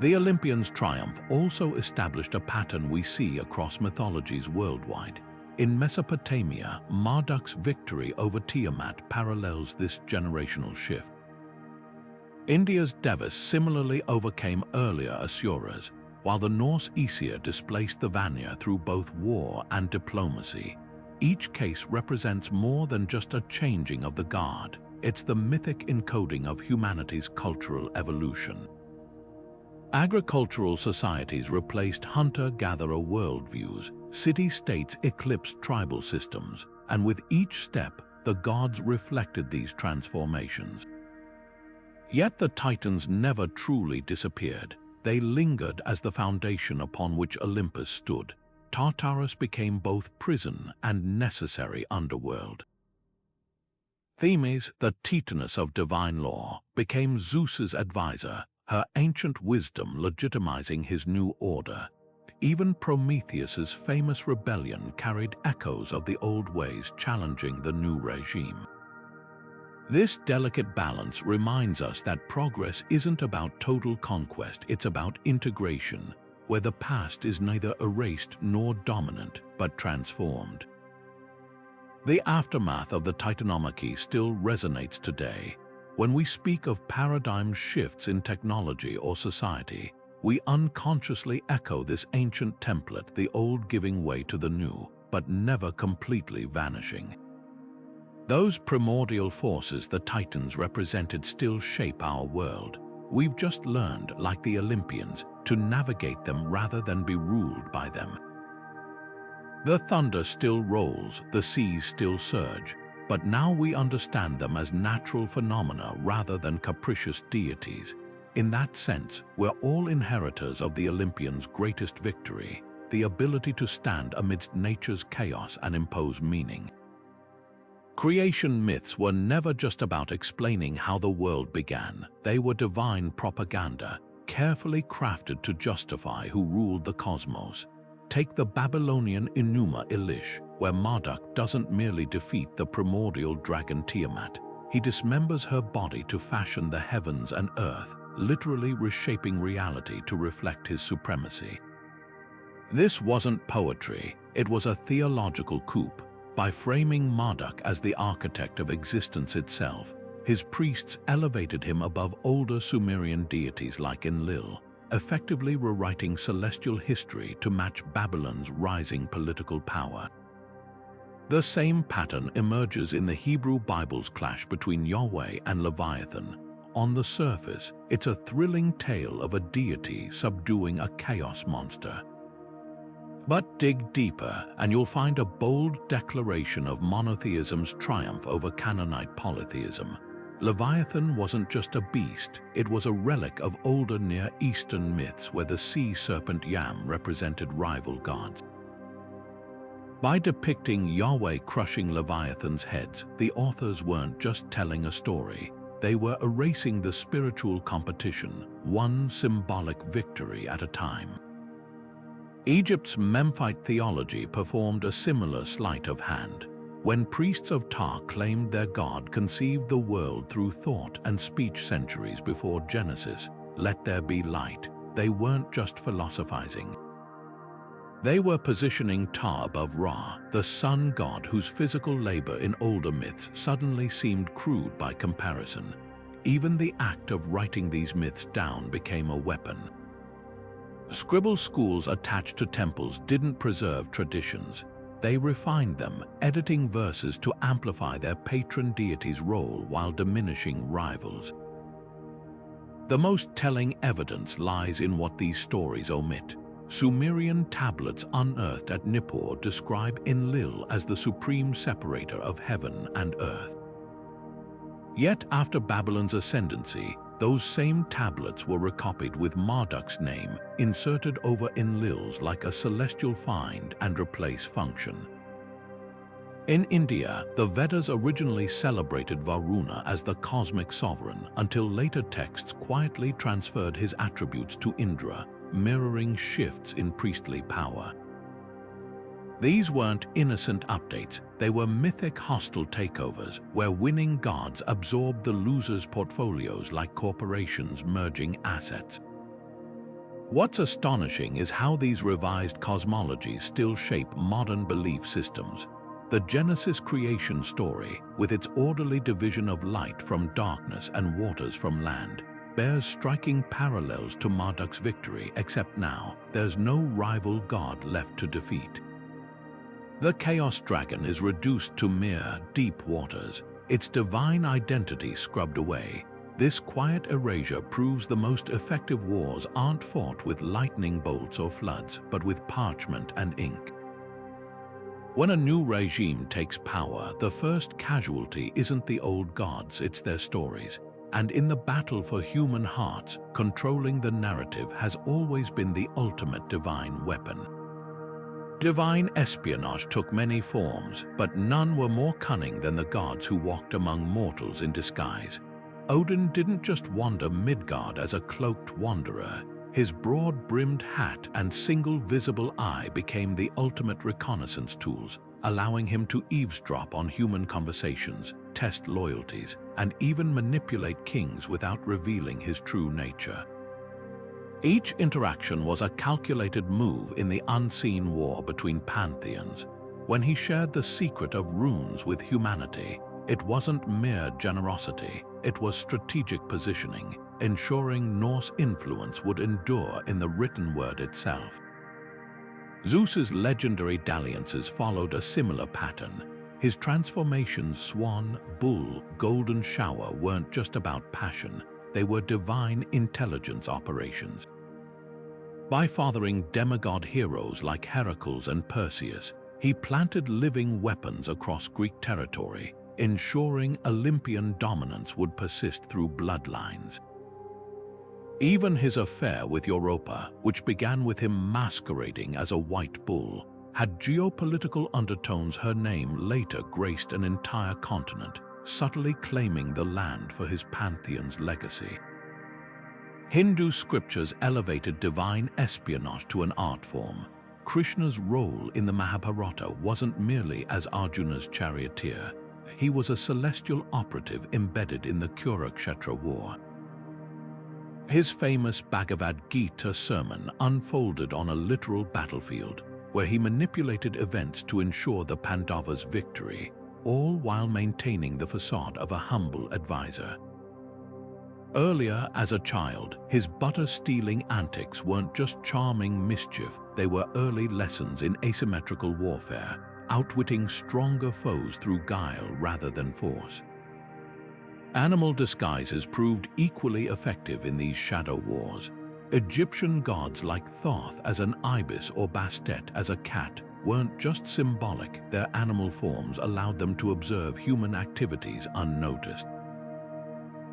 The Olympians' triumph also established a pattern we see across mythologies worldwide. In Mesopotamia, Marduk's victory over Tiamat parallels this generational shift. India's Devas similarly overcame earlier Asuras, while the Norse Aesir displaced the Vanir through both war and diplomacy. Each case represents more than just a changing of the guard, it's the mythic encoding of humanity's cultural evolution. Agricultural societies replaced hunter-gatherer worldviews, city-states eclipsed tribal systems, and with each step, the gods reflected these transformations. Yet the Titans never truly disappeared. They lingered as the foundation upon which Olympus stood. Tartarus became both prison and necessary underworld. Themis, the Titaness of divine law, became Zeus's advisor, her ancient wisdom legitimizing his new order. Even Prometheus's famous rebellion carried echoes of the old ways challenging the new regime. This delicate balance reminds us that progress isn't about total conquest, it's about integration, where the past is neither erased nor dominant, but transformed. The aftermath of the Titanomachy still resonates today. When we speak of paradigm shifts in technology or society, we unconsciously echo this ancient template, the old giving way to the new, but never completely vanishing. Those primordial forces the Titans represented still shape our world. We've just learned, like the Olympians, to navigate them rather than be ruled by them. The thunder still rolls, the seas still surge, but now we understand them as natural phenomena rather than capricious deities. In that sense, we're all inheritors of the Olympians' greatest victory, the ability to stand amidst nature's chaos and impose meaning. Creation myths were never just about explaining how the world began. They were divine propaganda, carefully crafted to justify who ruled the cosmos. Take the Babylonian Enuma Elish, where Marduk doesn't merely defeat the primordial dragon Tiamat. He dismembers her body to fashion the heavens and earth, literally reshaping reality to reflect his supremacy. This wasn't poetry, it was a theological coup. By framing Marduk as the architect of existence itself, his priests elevated him above older Sumerian deities like Enlil, effectively rewriting celestial history to match Babylon's rising political power. The same pattern emerges in the Hebrew Bible's clash between Yahweh and Leviathan. On the surface, it's a thrilling tale of a deity subduing a chaos monster. But dig deeper, and you'll find a bold declaration of monotheism's triumph over Canaanite polytheism. Leviathan wasn't just a beast, it was a relic of older Near Eastern myths where the sea serpent Yam represented rival gods. By depicting Yahweh crushing Leviathan's heads, the authors weren't just telling a story, they were erasing the spiritual competition, one symbolic victory at a time. Egypt's Memphite theology performed a similar sleight of hand. When priests of Ptah claimed their god conceived the world through thought and speech centuries before Genesis, let there be light, they weren't just philosophizing. They were positioning Ptah above Ra, the sun god whose physical labor in older myths suddenly seemed crude by comparison. Even the act of writing these myths down became a weapon. Scribble schools attached to temples didn't preserve traditions. They refined them, editing verses to amplify their patron deity's role while diminishing rivals. The most telling evidence lies in what these stories omit. Sumerian tablets unearthed at Nippur describe Enlil as the supreme separator of heaven and earth. Yet after Babylon's ascendancy, those same tablets were recopied with Marduk's name inserted over Enlil's like a celestial find and replace function. In India, the Vedas originally celebrated Varuna as the cosmic sovereign until later texts quietly transferred his attributes to Indra, mirroring shifts in priestly power. These weren't innocent updates, they were mythic hostile takeovers where winning gods absorbed the losers' portfolios like corporations merging assets. What's astonishing is how these revised cosmologies still shape modern belief systems. The Genesis creation story, with its orderly division of light from darkness and waters from land, bears striking parallels to Marduk's victory, except now there's no rival god left to defeat. The Chaos Dragon is reduced to mere deep waters, its divine identity scrubbed away. This quiet erasure proves the most effective wars aren't fought with lightning bolts or floods, but with parchment and ink. When a new regime takes power, the first casualty isn't the old gods, it's their stories. And in the battle for human hearts, controlling the narrative has always been the ultimate divine weapon. Divine espionage took many forms, but none were more cunning than the gods who walked among mortals in disguise. Odin didn't just wander Midgard as a cloaked wanderer. His broad-brimmed hat and single visible eye became the ultimate reconnaissance tools, allowing him to eavesdrop on human conversations, test loyalties, and even manipulate kings without revealing his true nature. Each interaction was a calculated move in the unseen war between pantheons. When he shared the secret of runes with humanity, it wasn't mere generosity, it was strategic positioning, ensuring Norse influence would endure in the written word itself. Zeus's legendary dalliances followed a similar pattern. His transformations, swan, bull, golden shower, weren't just about passion, they were divine intelligence operations. By fathering demigod heroes like Heracles and Perseus, he planted living weapons across Greek territory, ensuring Olympian dominance would persist through bloodlines. Even his affair with Yoruba, which began with him masquerading as a white bull, had geopolitical undertones. Her name later graced an entire continent, subtly claiming the land for his pantheon's legacy. Hindu scriptures elevated divine espionage to an art form. Krishna's role in the Mahabharata wasn't merely as Arjuna's charioteer. He was a celestial operative embedded in the Kurukshetra war. His famous Bhagavad Gita sermon unfolded on a literal battlefield, where he manipulated events to ensure the Pandavas' victory, all while maintaining the facade of a humble advisor. Earlier, as a child, his butter-stealing antics weren't just charming mischief, they were early lessons in asymmetrical warfare, outwitting stronger foes through guile rather than force. Animal disguises proved equally effective in these shadow wars. Egyptian gods like Thoth as an ibis or Bastet as a cat weren't just symbolic, their animal forms allowed them to observe human activities unnoticed.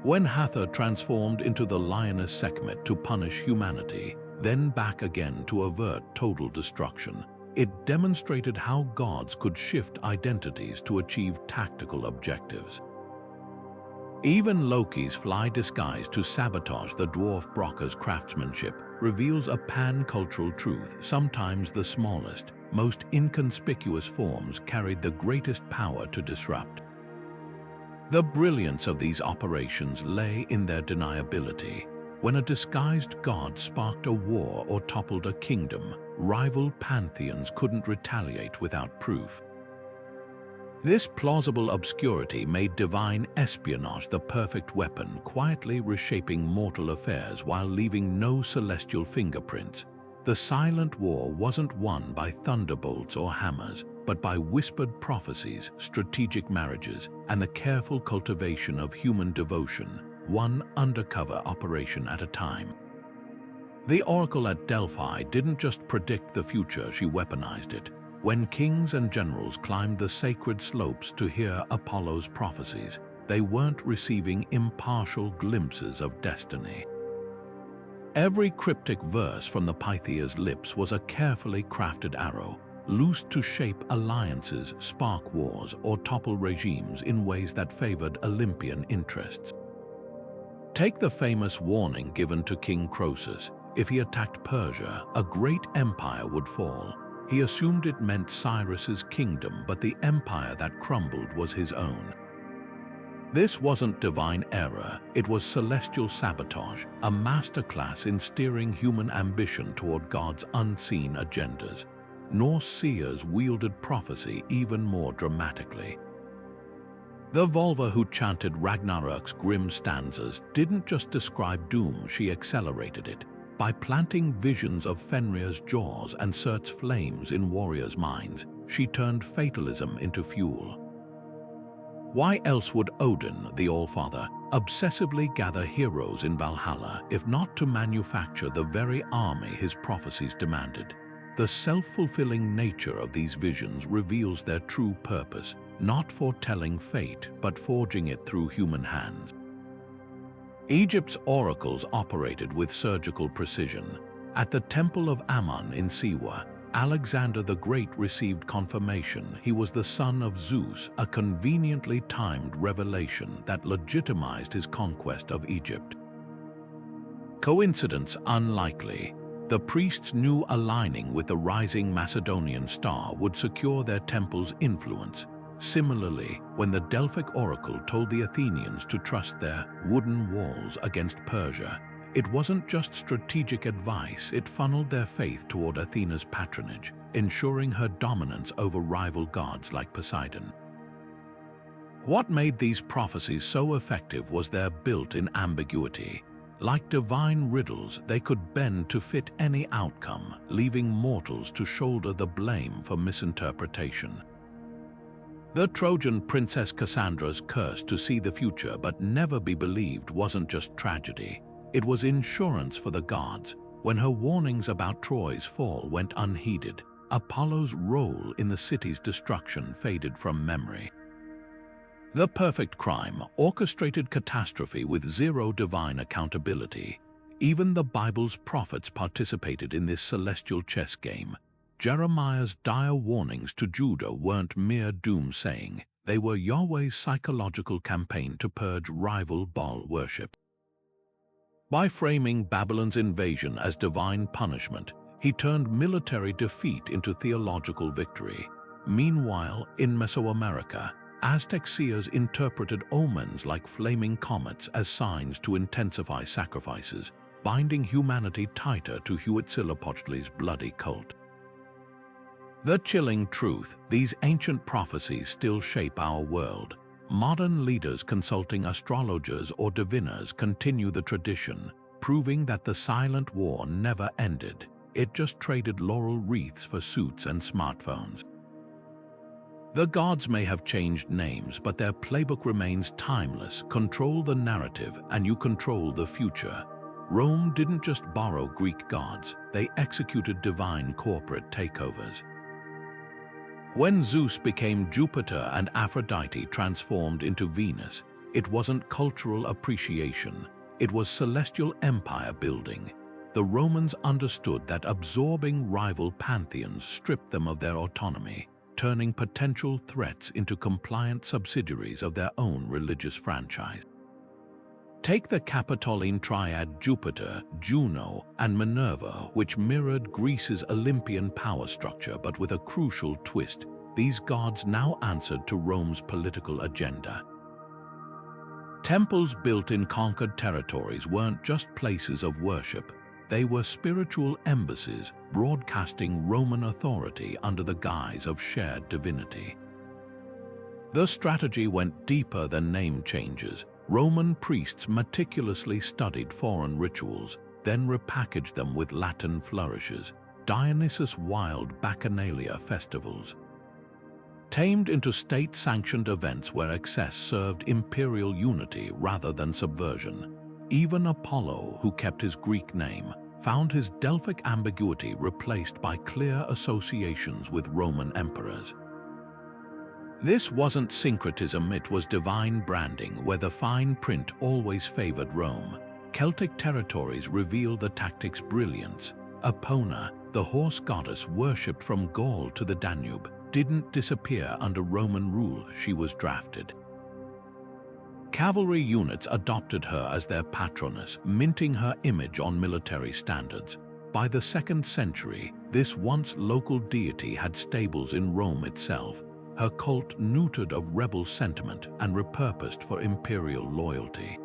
When Hathor transformed into the lioness Sekhmet to punish humanity, then back again to avert total destruction, it demonstrated how gods could shift identities to achieve tactical objectives. Even Loki's fly disguise to sabotage the dwarf Brocka's craftsmanship reveals a pan-cultural truth. Sometimes the smallest, most inconspicuous forms carried the greatest power to disrupt. The brilliance of these operations lay in their deniability. When a disguised god sparked a war or toppled a kingdom, rival pantheons couldn't retaliate without proof. This plausible obscurity made divine espionage the perfect weapon, quietly reshaping mortal affairs while leaving no celestial fingerprints. The silent war wasn't won by thunderbolts or hammers, but by whispered prophecies, strategic marriages, and the careful cultivation of human devotion, one undercover operation at a time. The oracle at Delphi didn't just predict the future, she weaponized it. When kings and generals climbed the sacred slopes to hear Apollo's prophecies, they weren't receiving impartial glimpses of destiny. Every cryptic verse from the Pythia's lips was a carefully crafted arrow, loosed to shape alliances, spark wars, or topple regimes in ways that favored Olympian interests. Take the famous warning given to King Croesus. If he attacked Persia, a great empire would fall. He assumed it meant Cyrus's kingdom, but the empire that crumbled was his own. This wasn't divine error, it was celestial sabotage, a masterclass in steering human ambition toward God's unseen agendas. Norse seers wielded prophecy even more dramatically. The Volva who chanted Ragnarok's grim stanzas didn't just describe doom, she accelerated it. By planting visions of Fenrir's jaws and Surt's flames in warriors' minds, she turned fatalism into fuel. Why else would Odin, the Allfather, obsessively gather heroes in Valhalla if not to manufacture the very army his prophecies demanded? The self-fulfilling nature of these visions reveals their true purpose, not foretelling fate, but forging it through human hands. Egypt's oracles operated with surgical precision. At the Temple of Ammon in Siwa, Alexander the Great received confirmation he was the son of Zeus, a conveniently timed revelation that legitimized his conquest of Egypt. Coincidence unlikely. The priests knew aligning with the rising Macedonian star would secure their temple's influence. Similarly, when the Delphic oracle told the Athenians to trust their wooden walls against Persia, it wasn't just strategic advice, it funneled their faith toward Athena's patronage, ensuring her dominance over rival gods like Poseidon. What made these prophecies so effective was their built-in ambiguity. Like divine riddles, they could bend to fit any outcome, leaving mortals to shoulder the blame for misinterpretation. The Trojan princess Cassandra's curse to see the future but never be believed wasn't just tragedy. It was insurance for the gods. When her warnings about Troy's fall went unheeded, Apollo's role in the city's destruction faded from memory. The perfect crime, orchestrated catastrophe with zero divine accountability. Even the Bible's prophets participated in this celestial chess game. Jeremiah's dire warnings to Judah weren't mere doomsaying. They were Yahweh's psychological campaign to purge rival Baal worship. By framing Babylon's invasion as divine punishment, he turned military defeat into theological victory. Meanwhile, in Mesoamerica, Aztec seers interpreted omens like flaming comets as signs to intensify sacrifices, binding humanity tighter to Huitzilopochtli's bloody cult. The chilling truth, these ancient prophecies still shape our world. Modern leaders consulting astrologers or diviners continue the tradition, proving that the silent war never ended. It just traded laurel wreaths for suits and smartphones. The gods may have changed names, but their playbook remains timeless. Control the narrative, and you control the future. Rome didn't just borrow Greek gods, they executed divine corporate takeovers. When Zeus became Jupiter and Aphrodite transformed into Venus, it wasn't cultural appreciation, it was celestial empire building. The Romans understood that absorbing rival pantheons stripped them of their autonomy, turning potential threats into compliant subsidiaries of their own religious franchise. Take the Capitoline triad Jupiter, Juno, and Minerva, which mirrored Greece's Olympian power structure but with a crucial twist. These gods now answered to Rome's political agenda. Temples built in conquered territories weren't just places of worship. They were spiritual embassies, broadcasting Roman authority under the guise of shared divinity. The strategy went deeper than name changes. Roman priests meticulously studied foreign rituals, then repackaged them with Latin flourishes, Dionysus-wild Bacchanalia festivals. Tamed into state-sanctioned events where excess served imperial unity rather than subversion. Even Apollo, who kept his Greek name, found his Delphic ambiguity replaced by clear associations with Roman emperors. This wasn't syncretism, it was divine branding, where the fine print always favored Rome. Celtic territories reveal the tactic's brilliance. Epona, the horse goddess worshipped from Gaul to the Danube, didn't disappear under Roman rule. She was drafted. Cavalry units adopted her as their patroness, minting her image on military standards. By the 2nd century, this once local deity had stables in Rome itself, her cult neutered of rebel sentiment and repurposed for imperial loyalty.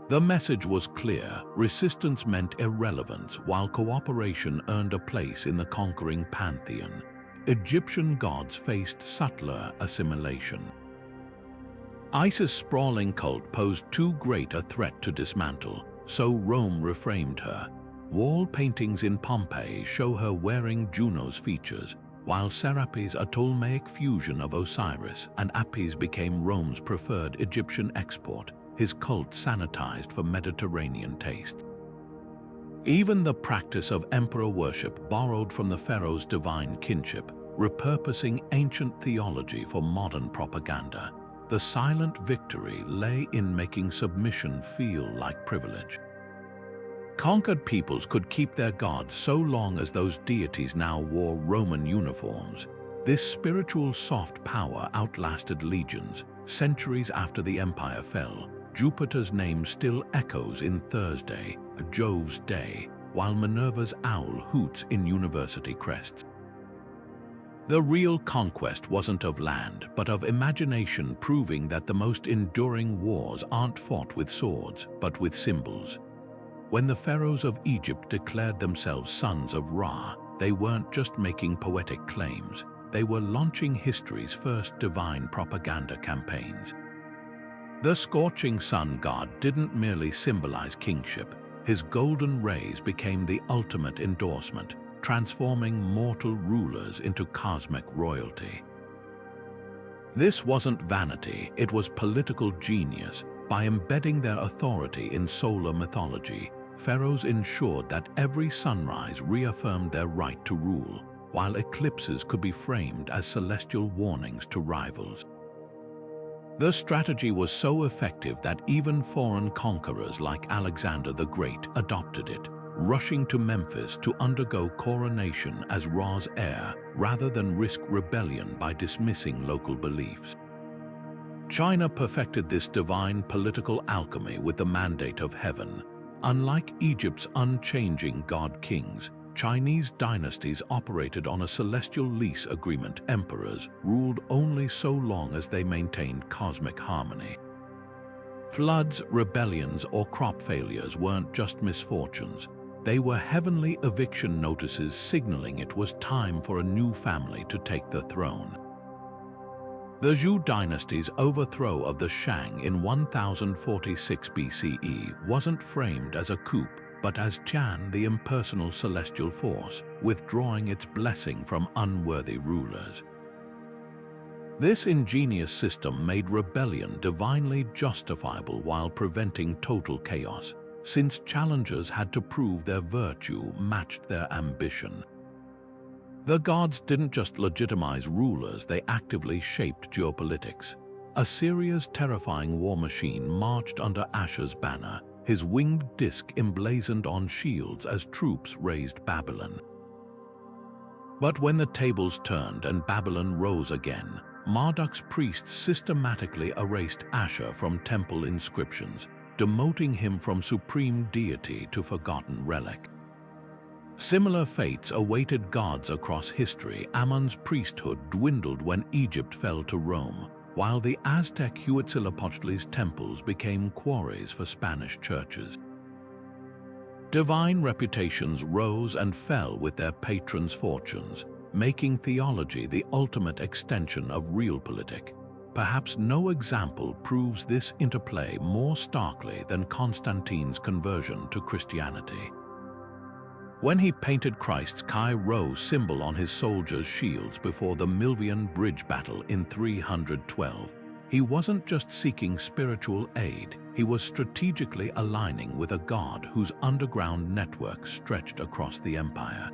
The message was clear: resistance meant irrelevance, while cooperation earned a place in the conquering pantheon. Egyptian gods faced subtler assimilation. Isis' sprawling cult posed too great a threat to dismantle, so Rome reframed her. Wall paintings in Pompeii show her wearing Juno's features, while Serapis, a Ptolemaic fusion of Osiris, and Apis became Rome's preferred Egyptian export, his cult sanitized for Mediterranean tastes. Even the practice of emperor worship borrowed from the pharaoh's divine kinship, repurposing ancient theology for modern propaganda. The silent victory lay in making submission feel like privilege. Conquered peoples could keep their gods so long as those deities now wore Roman uniforms. This spiritual soft power outlasted legions. Centuries after the empire fell, Jupiter's name still echoes in Thursday, Jove's day, while Minerva's owl hoots in university crests. The real conquest wasn't of land, but of imagination, proving that the most enduring wars aren't fought with swords, but with symbols. When the pharaohs of Egypt declared themselves sons of Ra, they weren't just making poetic claims, they were launching history's first divine propaganda campaigns. The scorching sun god didn't merely symbolize kingship, his golden rays became the ultimate endorsement, transforming mortal rulers into cosmic royalty. This wasn't vanity, it was political genius. By embedding their authority in solar mythology, pharaohs ensured that every sunrise reaffirmed their right to rule, while eclipses could be framed as celestial warnings to rivals. The strategy was so effective that even foreign conquerors like Alexander the Great adopted it, rushing to Memphis to undergo coronation as Ra's heir rather than risk rebellion by dismissing local beliefs. China perfected this divine political alchemy with the mandate of heaven. Unlike Egypt's unchanging god-kings, Chinese dynasties operated on a celestial lease agreement. Emperors ruled only so long as they maintained cosmic harmony. Floods, rebellions, or crop failures weren't just misfortunes. They were heavenly eviction notices signaling it was time for a new family to take the throne. The Zhou dynasty's overthrow of the Shang in 1046 BCE wasn't framed as a coup, but as Tian, the impersonal celestial force, withdrawing its blessing from unworthy rulers. This ingenious system made rebellion divinely justifiable while preventing total chaos, since challengers had to prove their virtue matched their ambition. The gods didn't just legitimize rulers, they actively shaped geopolitics. Assyria's terrifying war machine marched under Ashur's banner, his winged disk emblazoned on shields as troops razed Babylon. But when the tables turned and Babylon rose again, Marduk's priests systematically erased Ashur from temple inscriptions, demoting him from supreme deity to forgotten relic. Similar fates awaited gods across history. Amun's priesthood dwindled when Egypt fell to Rome, while the Aztec Huitzilopochtli's temples became quarries for Spanish churches. Divine reputations rose and fell with their patrons' fortunes, making theology the ultimate extension of realpolitik. Perhaps no example proves this interplay more starkly than Constantine's conversion to Christianity. When he painted Christ's Chi-Rho symbol on his soldiers' shields before the Milvian Bridge battle in 312, he wasn't just seeking spiritual aid, he was strategically aligning with a god whose underground network stretched across the empire.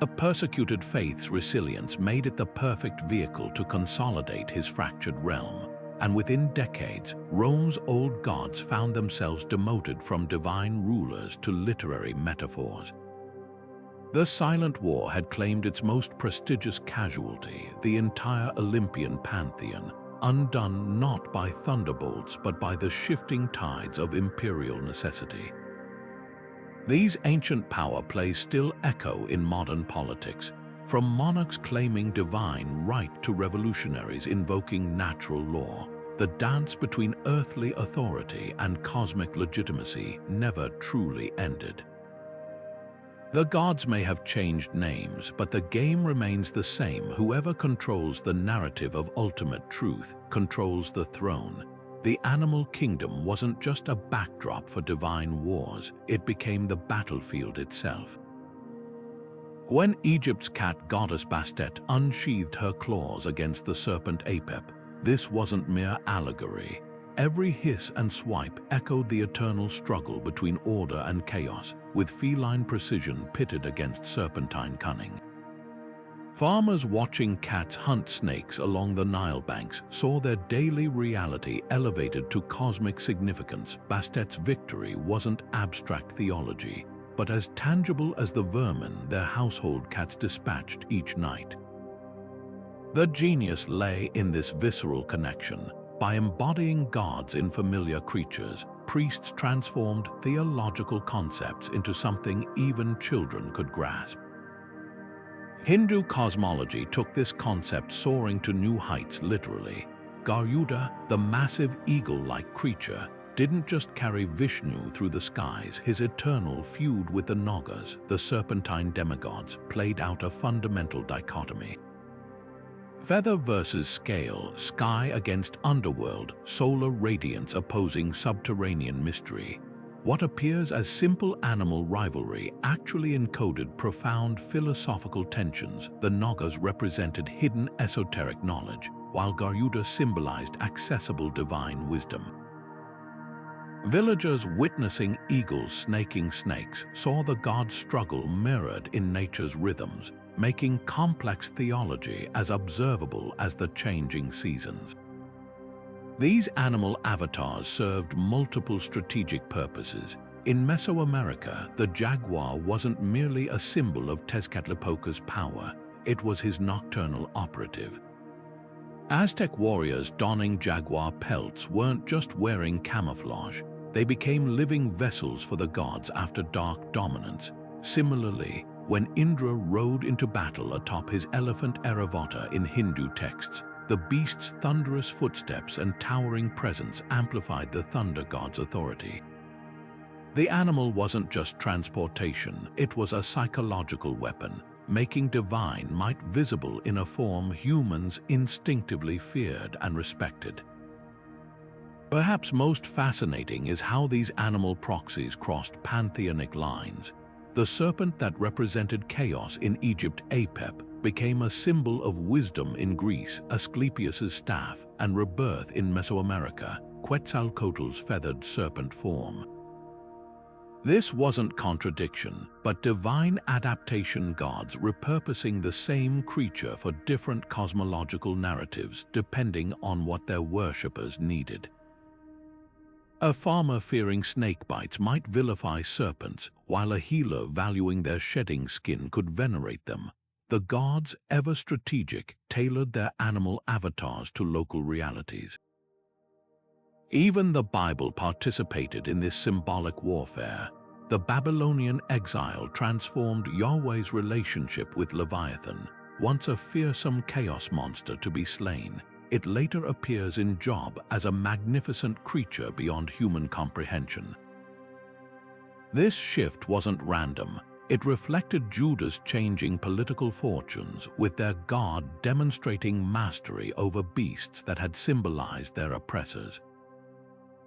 A persecuted faith's resilience made it the perfect vehicle to consolidate his fractured realm, and within decades, Rome's old gods found themselves demoted from divine rulers to literary metaphors. The Silent War had claimed its most prestigious casualty, the entire Olympian pantheon, undone not by thunderbolts but by the shifting tides of imperial necessity. These ancient power plays still echo in modern politics, from monarchs claiming divine right to revolutionaries invoking natural law. The dance between earthly authority and cosmic legitimacy never truly ended. The gods may have changed names, but the game remains the same. Whoever controls the narrative of ultimate truth controls the throne. The animal kingdom wasn't just a backdrop for divine wars, it became the battlefield itself. When Egypt's cat goddess Bastet unsheathed her claws against the serpent Apep, this wasn't mere allegory. Every hiss and swipe echoed the eternal struggle between order and chaos, with feline precision pitted against serpentine cunning. Farmers watching cats hunt snakes along the Nile banks saw their daily reality elevated to cosmic significance. Bastet's victory wasn't abstract theology, but as tangible as the vermin their household cats dispatched each night. The genius lay in this visceral connection. By embodying gods in familiar creatures, priests transformed theological concepts into something even children could grasp. Hindu cosmology took this concept soaring to new heights literally. Garuda, the massive eagle-like creature, didn't just carry Vishnu through the skies. His eternal feud with the Nagas, the serpentine demigods, played out a fundamental dichotomy. Feather versus scale, sky against underworld, solar radiance opposing subterranean mystery. What appears as simple animal rivalry actually encoded profound philosophical tensions. The Nagas represented hidden esoteric knowledge, while Garuda symbolized accessible divine wisdom. Villagers witnessing eagles snaking snakes saw the gods' struggle mirrored in nature's rhythms, making complex theology as observable as the changing seasons. These animal avatars served multiple strategic purposes. In Mesoamerica, the jaguar wasn't merely a symbol of Tezcatlipoca's power, it was his nocturnal operative. Aztec warriors donning jaguar pelts weren't just wearing camouflage, they became living vessels for the gods after dark dominance. Similarly, when Indra rode into battle atop his elephant Airavata in Hindu texts, the beast's thunderous footsteps and towering presence amplified the thunder god's authority. The animal wasn't just transportation, it was a psychological weapon, making divine might visible in a form humans instinctively feared and respected. Perhaps most fascinating is how these animal proxies crossed pantheonic lines. The serpent that represented chaos in Egypt, Apep, became a symbol of wisdom in Greece, Asclepius's staff, and rebirth in Mesoamerica, Quetzalcoatl's feathered serpent form. This wasn't contradiction, but divine adaptation, gods repurposing the same creature for different cosmological narratives depending on what their worshippers needed. A farmer fearing snake bites might vilify serpents, while a healer valuing their shedding skin could venerate them. The gods, ever strategic, tailored their animal avatars to local realities. Even the Bible participated in this symbolic warfare. The Babylonian exile transformed Yahweh's relationship with Leviathan. Once a fearsome chaos monster to be slain, it later appears in Job as a magnificent creature beyond human comprehension. This shift wasn't random. It reflected Judah's changing political fortunes, with their god demonstrating mastery over beasts that had symbolized their oppressors.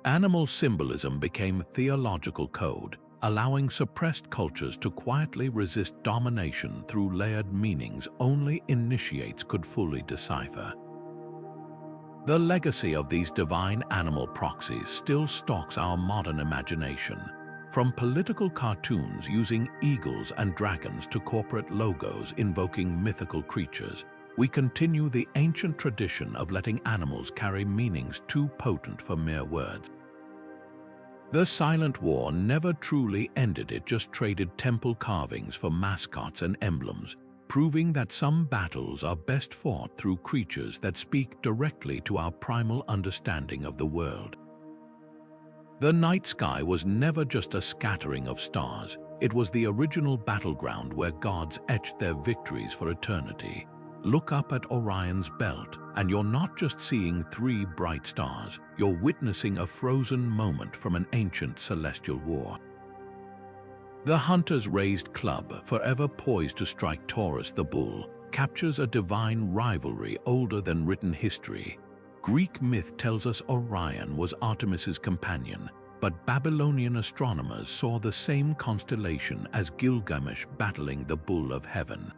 Animal symbolism became theological code, allowing suppressed cultures to quietly resist domination through layered meanings only initiates could fully decipher. The legacy of these divine animal proxies still stalks our modern imagination. From political cartoons using eagles and dragons to corporate logos invoking mythical creatures, we continue the ancient tradition of letting animals carry meanings too potent for mere words. The Silent War never truly ended, it just traded temple carvings for mascots and emblems, proving that some battles are best fought through creatures that speak directly to our primal understanding of the world. The night sky was never just a scattering of stars, it was the original battleground where gods etched their victories for eternity. Look up at Orion's belt, and you're not just seeing 3 bright stars, you're witnessing a frozen moment from an ancient celestial war. The hunter's raised club, forever poised to strike Taurus the bull, captures a divine rivalry older than written history. Greek myth tells us Orion was Artemis's companion, but Babylonian astronomers saw the same constellation as Gilgamesh battling the bull of heaven.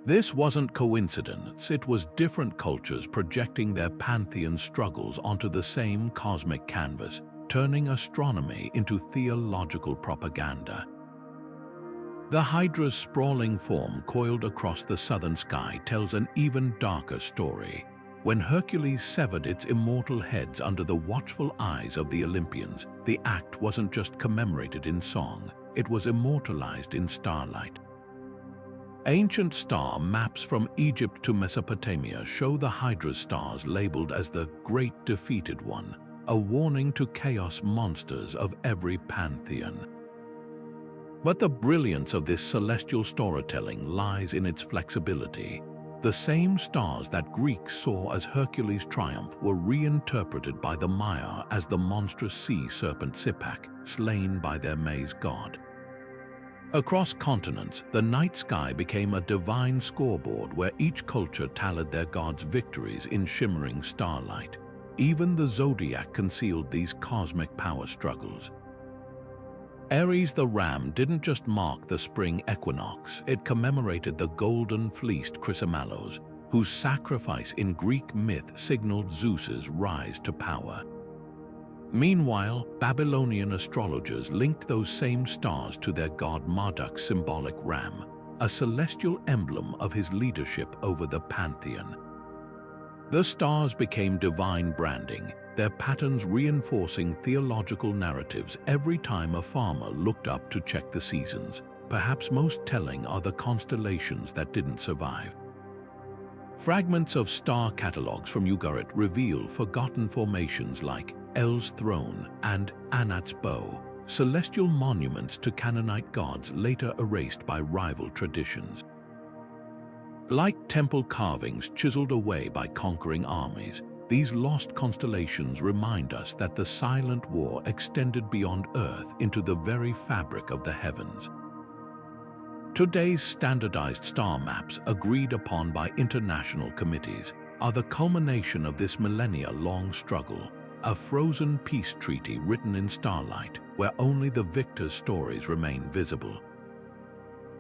This wasn't coincidence, it was different cultures projecting their pantheon struggles onto the same cosmic canvas, turning astronomy into theological propaganda. The Hydra's sprawling form coiled across the southern sky tells an even darker story. When Hercules severed its immortal heads under the watchful eyes of the Olympians, the act wasn't just commemorated in song, it was immortalized in starlight. Ancient star maps from Egypt to Mesopotamia show the Hydra's stars labeled as the Great Defeated One, a warning to chaos monsters of every pantheon. But the brilliance of this celestial storytelling lies in its flexibility. The same stars that Greeks saw as Hercules' triumph were reinterpreted by the Maya as the monstrous sea serpent Sipak, slain by their maize god. Across continents, the night sky became a divine scoreboard where each culture tallied their gods' victories in shimmering starlight. Even the zodiac concealed these cosmic power struggles. Aries the ram didn't just mark the spring equinox, it commemorated the golden-fleeced Chrysomelos, whose sacrifice in Greek myth signaled Zeus's rise to power. Meanwhile, Babylonian astrologers linked those same stars to their god Marduk's symbolic ram, a celestial emblem of his leadership over the pantheon. The stars became divine branding, their patterns reinforcing theological narratives every time a farmer looked up to check the seasons. Perhaps most telling are the constellations that didn't survive. Fragments of star catalogues from Ugarit reveal forgotten formations like El's throne and Anat's bow, celestial monuments to Canaanite gods later erased by rival traditions. Like temple carvings chiseled away by conquering armies, these lost constellations remind us that the silent war extended beyond Earth into the very fabric of the heavens. Today's standardized star maps, agreed upon by international committees, are the culmination of this millennia-long struggle, a frozen peace treaty written in starlight where only the victor's stories remain visible.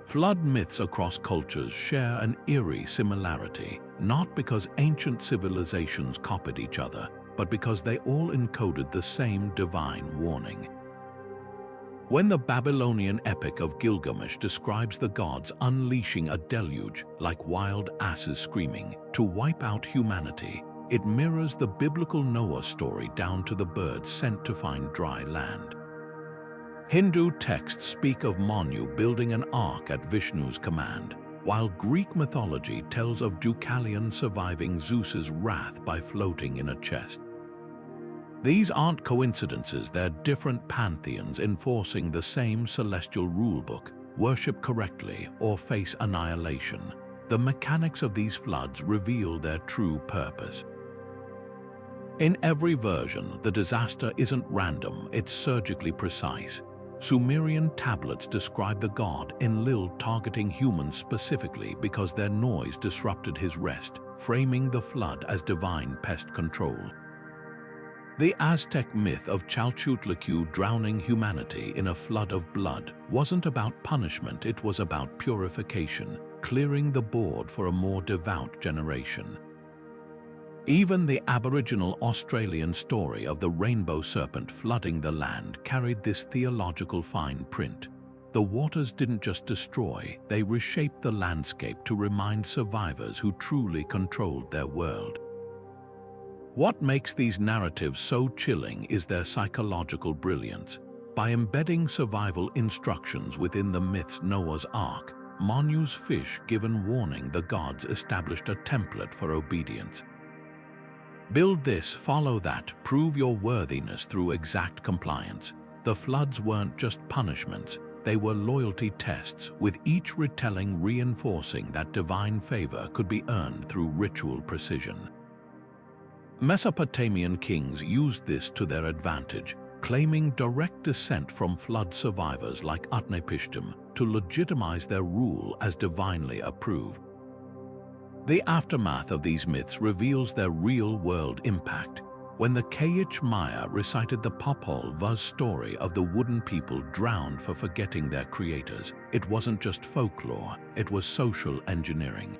Flood myths across cultures share an eerie similarity, not because ancient civilizations copied each other, but because they all encoded the same divine warning. When the Babylonian epic of Gilgamesh describes the gods unleashing a deluge like wild asses screaming to wipe out humanity, it mirrors the biblical Noah story down to the birds sent to find dry land. Hindu texts speak of Manu building an ark at Vishnu's command, while Greek mythology tells of Deucalion surviving Zeus's wrath by floating in a chest. These aren't coincidences, they're different pantheons enforcing the same celestial rulebook: worship correctly or face annihilation. The mechanics of these floods reveal their true purpose. In every version, the disaster isn't random, it's surgically precise. Sumerian tablets describe the god Enlil targeting humans specifically because their noise disrupted his rest, framing the flood as divine pest control. The Aztec myth of Chalchutlicue drowning humanity in a flood of blood wasn't about punishment, it was about purification, clearing the board for a more devout generation. Even the Aboriginal Australian story of the rainbow serpent flooding the land carried this theological fine print. The waters didn't just destroy, they reshaped the landscape to remind survivors who truly controlled their world. What makes these narratives so chilling is their psychological brilliance. By embedding survival instructions within the myth's Noah's Ark, Manu's fish given warning, the gods established a template for obedience. Build this, follow that, prove your worthiness through exact compliance. The floods weren't just punishments, they were loyalty tests, with each retelling reinforcing that divine favor could be earned through ritual precision. Mesopotamian kings used this to their advantage, claiming direct descent from flood survivors like Utnapishtim to legitimize their rule as divinely approved. The aftermath of these myths reveals their real-world impact. When the Kayich Maya recited the Popol Vuh story of the wooden people drowned for forgetting their creators, it wasn't just folklore, it was social engineering.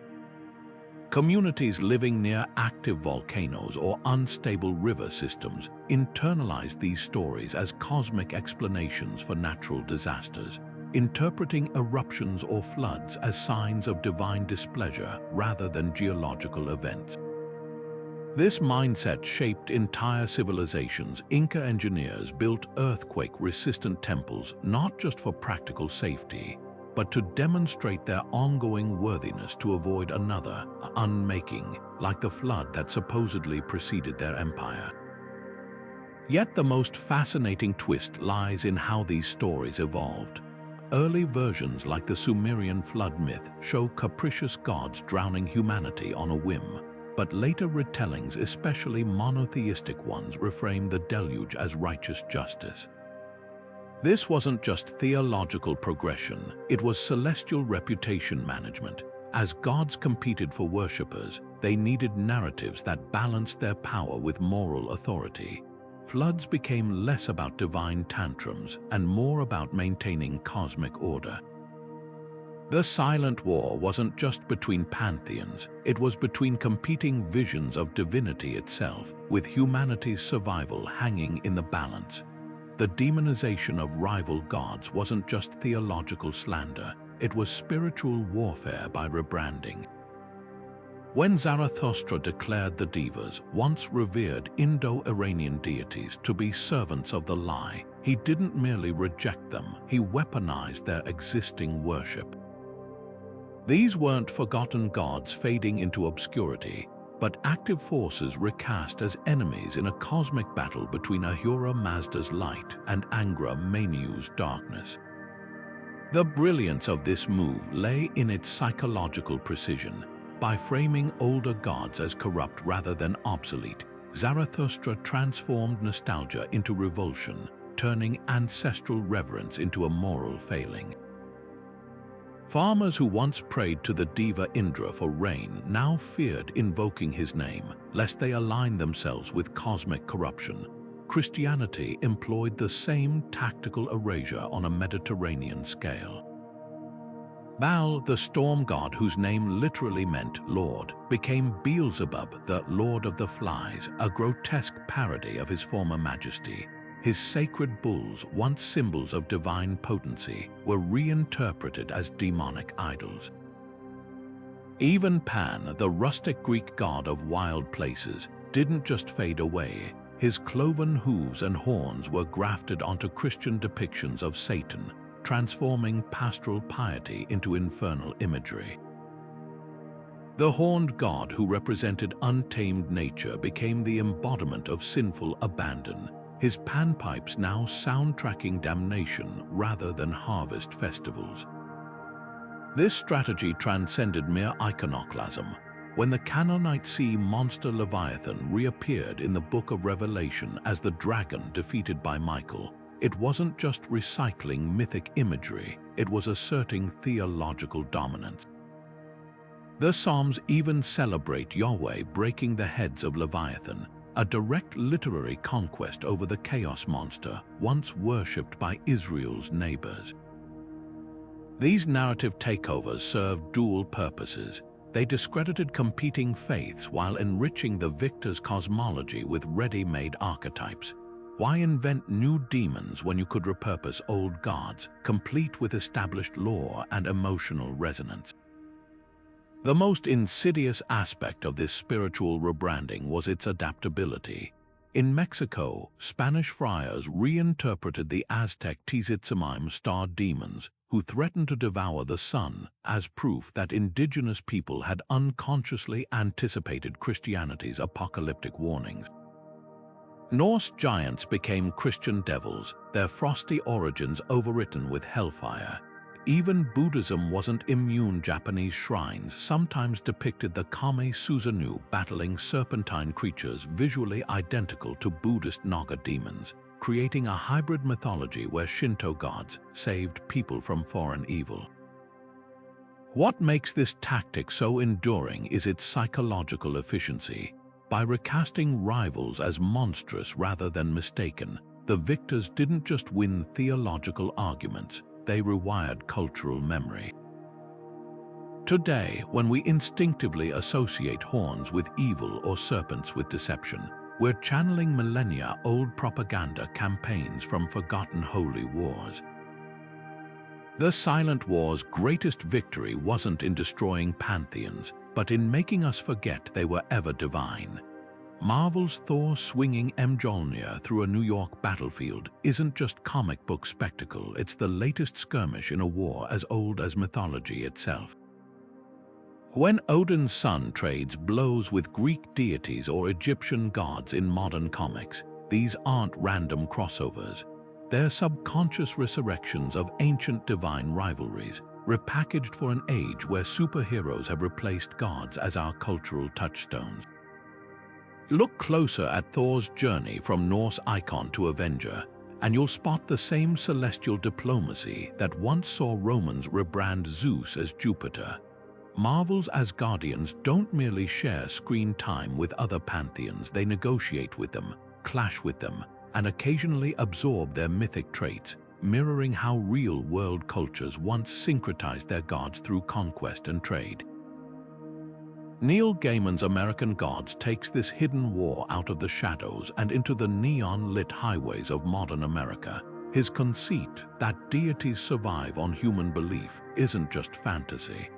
Communities living near active volcanoes or unstable river systems internalized these stories as cosmic explanations for natural disasters. interpreting eruptions or floods as signs of divine displeasure rather than geological events. This mindset shaped entire civilizations. Inca engineers built earthquake-resistant temples not just for practical safety, but to demonstrate their ongoing worthiness to avoid another unmaking, like the flood that supposedly preceded their empire. Yet the most fascinating twist lies in how these stories evolved. Early versions like the Sumerian flood myth show capricious gods drowning humanity on a whim, but later retellings, especially monotheistic ones, reframe the deluge as righteous justice. This wasn't just theological progression, it was celestial reputation management. As gods competed for worshippers, they needed narratives that balanced their power with moral authority. Floods became less about divine tantrums and more about maintaining cosmic order. The Silent War wasn't just between pantheons, it was between competing visions of divinity itself, with humanity's survival hanging in the balance. The demonization of rival gods wasn't just theological slander, it was spiritual warfare by rebranding. When Zarathustra declared the Devas, once revered Indo-Iranian deities, to be servants of the lie, he didn't merely reject them, he weaponized their existing worship. These weren't forgotten gods fading into obscurity, but active forces recast as enemies in a cosmic battle between Ahura Mazda's light and Angra Mainyu's darkness. The brilliance of this move lay in its psychological precision. By framing older gods as corrupt rather than obsolete, Zarathustra transformed nostalgia into revulsion, turning ancestral reverence into a moral failing. Farmers who once prayed to the Deva Indra for rain now feared invoking his name, lest they align themselves with cosmic corruption. Christianity employed the same tactical erasure on a Mediterranean scale. Baal, the storm god whose name literally meant Lord, became Beelzebub, the Lord of the Flies, a grotesque parody of his former majesty. His sacred bulls, once symbols of divine potency, were reinterpreted as demonic idols. Even Pan, the rustic Greek god of wild places, didn't just fade away. His cloven hooves and horns were grafted onto Christian depictions of Satan, transforming pastoral piety into infernal imagery. The horned god who represented untamed nature became the embodiment of sinful abandon, his panpipes now soundtracking damnation rather than harvest festivals. This strategy transcended mere iconoclasm. When the Canaanite sea monster Leviathan reappeared in the Book of Revelation as the dragon defeated by Michael, it wasn't just recycling mythic imagery, it was asserting theological dominance. The Psalms even celebrate Yahweh breaking the heads of Leviathan, a direct literary conquest over the chaos monster once worshipped by Israel's neighbors. These narrative takeovers served dual purposes. They discredited competing faiths while enriching the victor's cosmology with ready-made archetypes. Why invent new demons when you could repurpose old gods, complete with established lore and emotional resonance? The most insidious aspect of this spiritual rebranding was its adaptability. In Mexico, Spanish friars reinterpreted the Aztec Tzitzimime star demons who threatened to devour the sun as proof that indigenous people had unconsciously anticipated Christianity's apocalyptic warnings. Norse giants became Christian devils, their frosty origins overwritten with hellfire. Even Buddhism wasn't immune. Japanese shrines sometimes depicted the Kame Susanoo battling serpentine creatures visually identical to Buddhist Naga demons, creating a hybrid mythology where Shinto gods saved people from foreign evil. What makes this tactic so enduring is its psychological efficiency. By recasting rivals as monstrous rather than mistaken, the victors didn't just win theological arguments, they rewired cultural memory. Today, when we instinctively associate horns with evil or serpents with deception, we're channeling millennia-old propaganda campaigns from forgotten holy wars. The Silent War's greatest victory wasn't in destroying pantheons, but in making us forget they were ever divine. Marvel's Thor swinging Mjolnir through a New York battlefield isn't just comic book spectacle, it's the latest skirmish in a war as old as mythology itself. When Odin's son trades blows with Greek deities or Egyptian gods in modern comics, these aren't random crossovers. They're subconscious resurrections of ancient divine rivalries, repackaged for an age where superheroes have replaced gods as our cultural touchstones. Look closer at Thor's journey from Norse icon to Avenger, and you'll spot the same celestial diplomacy that once saw Romans rebrand Zeus as Jupiter. Marvel's Asgardians don't merely share screen time with other pantheons, they negotiate with them, clash with them, and occasionally absorb their mythic traits, mirroring how real-world cultures once syncretized their gods through conquest and trade. Neil Gaiman's American Gods takes this hidden war out of the shadows and into the neon-lit highways of modern America. His conceit that deities survive on human belief isn't just fantasy.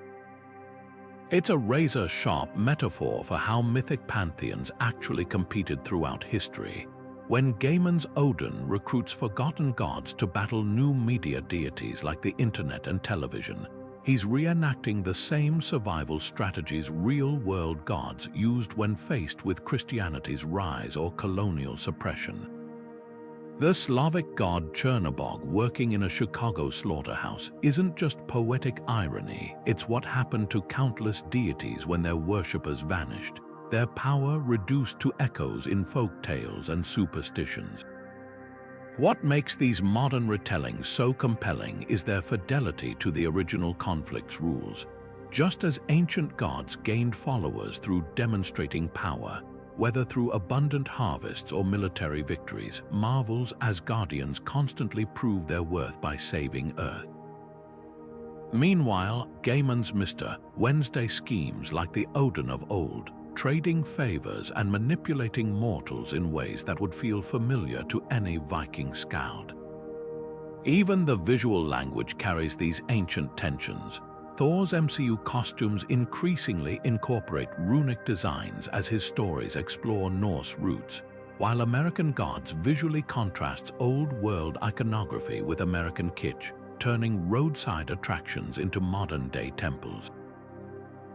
It's a razor-sharp metaphor for how mythic pantheons actually competed throughout history. When Gaiman's Odin recruits forgotten gods to battle new media deities like the internet and television, he's reenacting the same survival strategies real-world gods used when faced with Christianity's rise or colonial suppression. The Slavic god Chernobog working in a Chicago slaughterhouse isn't just poetic irony, it's what happened to countless deities when their worshippers vanished, their power reduced to echoes in folk tales and superstitions. What makes these modern retellings so compelling is their fidelity to the original conflict's rules. Just as ancient gods gained followers through demonstrating power, whether through abundant harvests or military victories, Marvel's Asgardians constantly prove their worth by saving Earth. Meanwhile, Gaiman's Mr. Wednesday schemes like the Odin of old, trading favors and manipulating mortals in ways that would feel familiar to any Viking skald. Even the visual language carries these ancient tensions. Thor's MCU costumes increasingly incorporate runic designs as his stories explore Norse roots, while American Gods visually contrasts old-world iconography with American kitsch, turning roadside attractions into modern-day temples.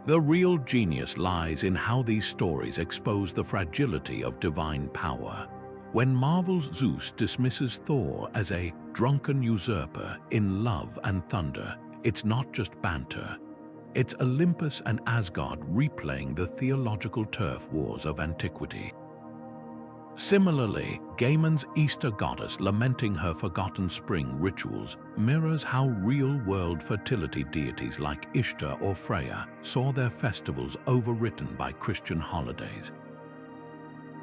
The real genius lies in how these stories expose the fragility of divine power. When Marvel's Zeus dismisses Thor as a drunken usurper in Love and Thunder, it's not just banter. It's Olympus and Asgard replaying the theological turf wars of antiquity. Similarly, Gaiman's Easter goddess lamenting her forgotten spring rituals mirrors how real-world fertility deities like Ishtar or Freya saw their festivals overwritten by Christian holidays.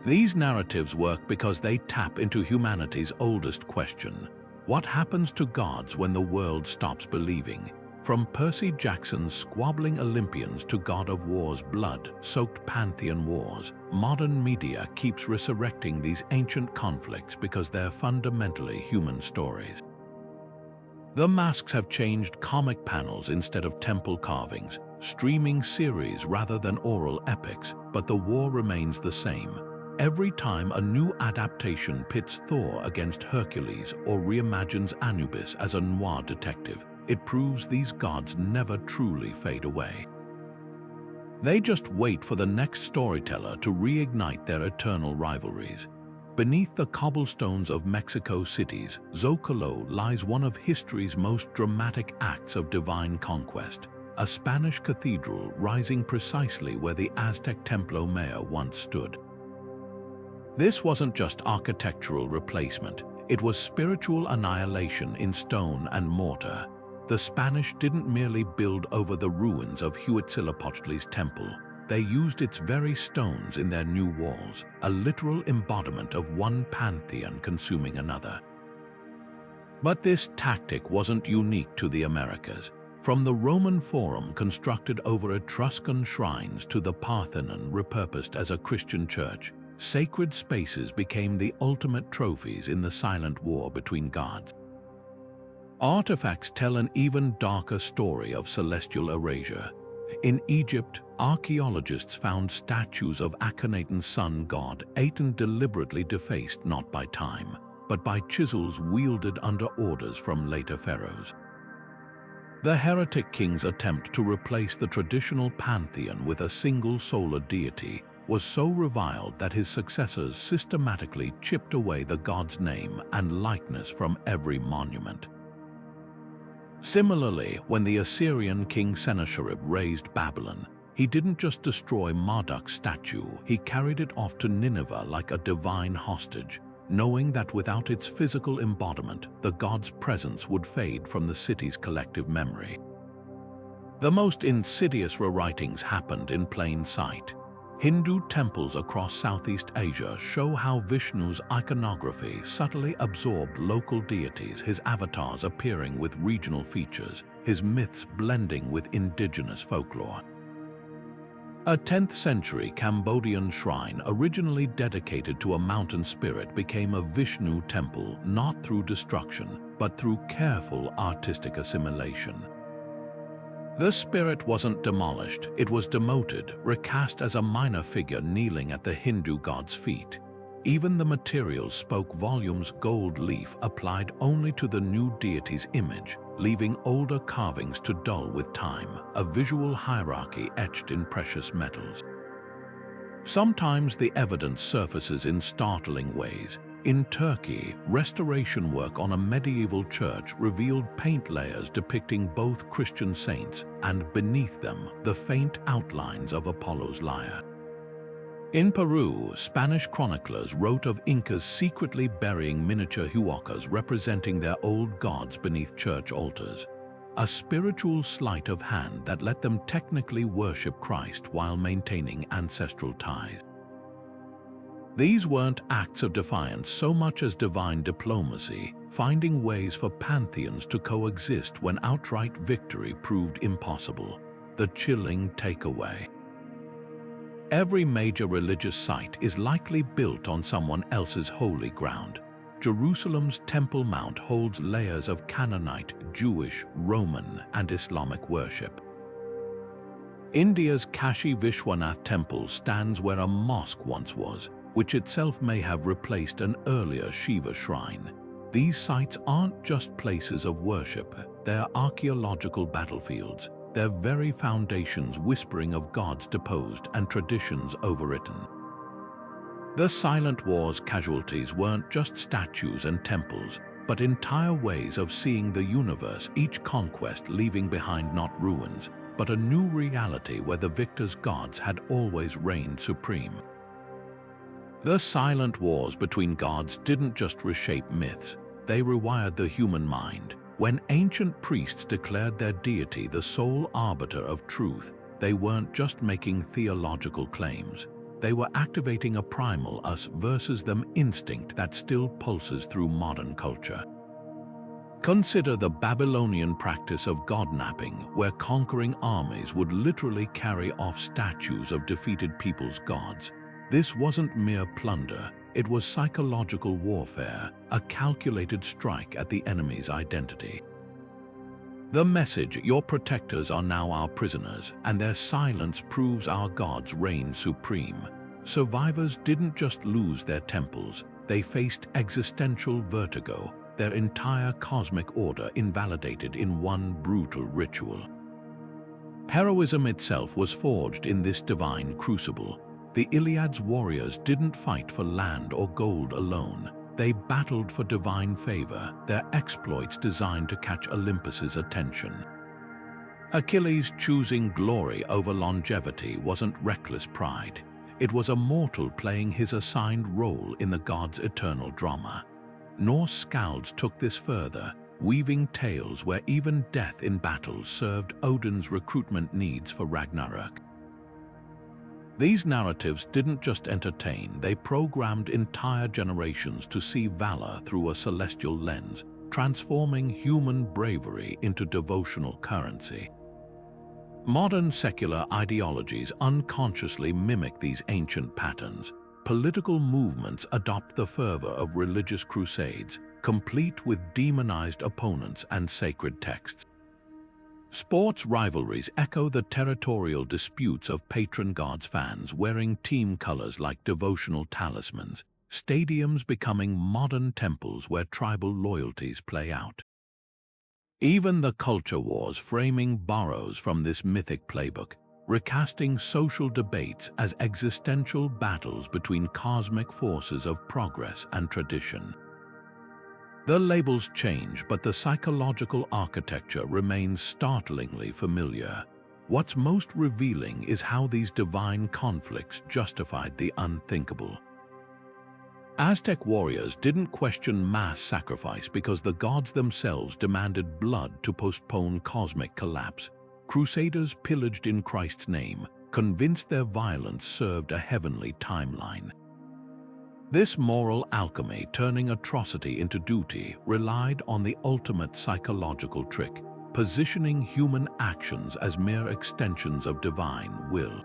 These narratives work because they tap into humanity's oldest question: what happens to gods when the world stops believing? From Percy Jackson's squabbling Olympians to God of War's blood-soaked pantheon wars, modern media keeps resurrecting these ancient conflicts because they're fundamentally human stories. The masks have changed: comic panels instead of temple carvings, streaming series rather than oral epics, but the war remains the same. Every time a new adaptation pits Thor against Hercules or reimagines Anubis as a noir detective, it proves these gods never truly fade away. They just wait for the next storyteller to reignite their eternal rivalries. Beneath the cobblestones of Mexico City's Zocalo lies one of history's most dramatic acts of divine conquest, a Spanish cathedral rising precisely where the Aztec Templo Mayor once stood. This wasn't just architectural replacement, it was spiritual annihilation in stone and mortar. The Spanish didn't merely build over the ruins of Huitzilopochtli's temple, they used its very stones in their new walls, a literal embodiment of one pantheon consuming another. But this tactic wasn't unique to the Americas. From the Roman Forum constructed over Etruscan shrines to the Parthenon repurposed as a Christian church, sacred spaces became the ultimate trophies in the silent war between gods. Artifacts tell an even darker story of celestial erasure. In Egypt, archaeologists found statues of Akhenaten's sun god Aten deliberately defaced not by time, but by chisels wielded under orders from later pharaohs. The heretic king's attempt to replace the traditional pantheon with a single solar deity was so reviled that his successors systematically chipped away the god's name and likeness from every monument. Similarly, when the Assyrian king Sennacherib razed Babylon, he didn't just destroy Marduk's statue, he carried it off to Nineveh like a divine hostage, knowing that without its physical embodiment, the god's presence would fade from the city's collective memory. The most insidious rewritings happened in plain sight. Hindu temples across Southeast Asia show how Vishnu's iconography subtly absorbed local deities, his avatars appearing with regional features, his myths blending with indigenous folklore. A 10th century Cambodian shrine originally dedicated to a mountain spirit became a Vishnu temple not through destruction, but through careful artistic assimilation. The spirit wasn't demolished, it was demoted, recast as a minor figure kneeling at the Hindu god's feet. Even the materials spoke volumes. Gold leaf applied only to the new deity's image, leaving older carvings to dull with time, a visual hierarchy etched in precious metals. Sometimes the evidence surfaces in startling ways. In Turkey, restoration work on a medieval church revealed paint layers depicting both Christian saints and, beneath them, the faint outlines of Apollo's lyre. In Peru, Spanish chroniclers wrote of Incas secretly burying miniature huacas representing their old gods beneath church altars, a spiritual sleight of hand that let them technically worship Christ while maintaining ancestral ties. These weren't acts of defiance so much as divine diplomacy, finding ways for pantheons to coexist when outright victory proved impossible. The chilling takeaway. Every major religious site is likely built on someone else's holy ground. Jerusalem's Temple Mount holds layers of Canaanite, Jewish, Roman, and Islamic worship. India's Kashi Vishwanath Temple stands where a mosque once was, which itself may have replaced an earlier Shiva shrine. These sites aren't just places of worship, they're archaeological battlefields, their very foundations whispering of gods deposed and traditions overwritten. The Silent War's casualties weren't just statues and temples, but entire ways of seeing the universe, each conquest leaving behind not ruins, but a new reality where the victor's gods had always reigned supreme. The silent wars between gods didn't just reshape myths, they rewired the human mind. When ancient priests declared their deity the sole arbiter of truth, they weren't just making theological claims. They were activating a primal us versus them instinct that still pulses through modern culture. Consider the Babylonian practice of god-napping, where conquering armies would literally carry off statues of defeated people's gods. This wasn't mere plunder, it was psychological warfare, a calculated strike at the enemy's identity. The message, your protectors are now our prisoners, and their silence proves our gods reign supreme. Survivors didn't just lose their temples, they faced existential vertigo, their entire cosmic order invalidated in one brutal ritual. Heroism itself was forged in this divine crucible. The Iliad's warriors didn't fight for land or gold alone. They battled for divine favor, their exploits designed to catch Olympus's attention. Achilles choosing glory over longevity wasn't reckless pride. It was a mortal playing his assigned role in the god's eternal drama. Norse skalds took this further, weaving tales where even death in battle served Odin's recruitment needs for Ragnarok. These narratives didn't just entertain, they programmed entire generations to see valor through a celestial lens, transforming human bravery into devotional currency. Modern secular ideologies unconsciously mimic these ancient patterns. Political movements adopt the fervor of religious crusades, complete with demonized opponents and sacred texts. Sports rivalries echo the territorial disputes of patron gods fans wearing team colors like devotional talismans, stadiums becoming modern temples where tribal loyalties play out. Even the culture wars framing borrows from this mythic playbook, recasting social debates as existential battles between cosmic forces of progress and tradition. The labels change, but the psychological architecture remains startlingly familiar. What's most revealing is how these divine conflicts justified the unthinkable. Aztec warriors didn't question mass sacrifice because the gods themselves demanded blood to postpone cosmic collapse. Crusaders pillaged in Christ's name, convinced their violence served a heavenly timeline. This moral alchemy, turning atrocity into duty, relied on the ultimate psychological trick, positioning human actions as mere extensions of divine will.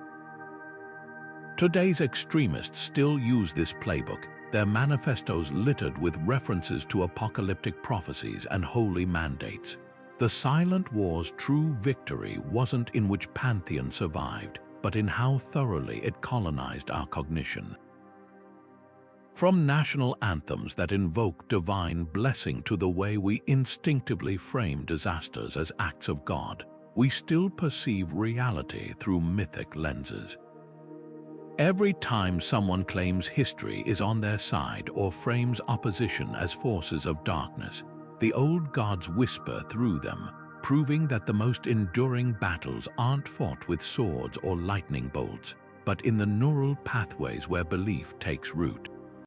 Today's extremists still use this playbook, their manifestos littered with references to apocalyptic prophecies and holy mandates. The Silent War's true victory wasn't in which pantheon survived, but in how thoroughly it colonized our cognition. From national anthems that invoke divine blessing to the way we instinctively frame disasters as acts of God, we still perceive reality through mythic lenses. Every time someone claims history is on their side or frames opposition as forces of darkness, the old gods whisper through them, proving that the most enduring battles aren't fought with swords or lightning bolts, but in the neural pathways where belief takes root.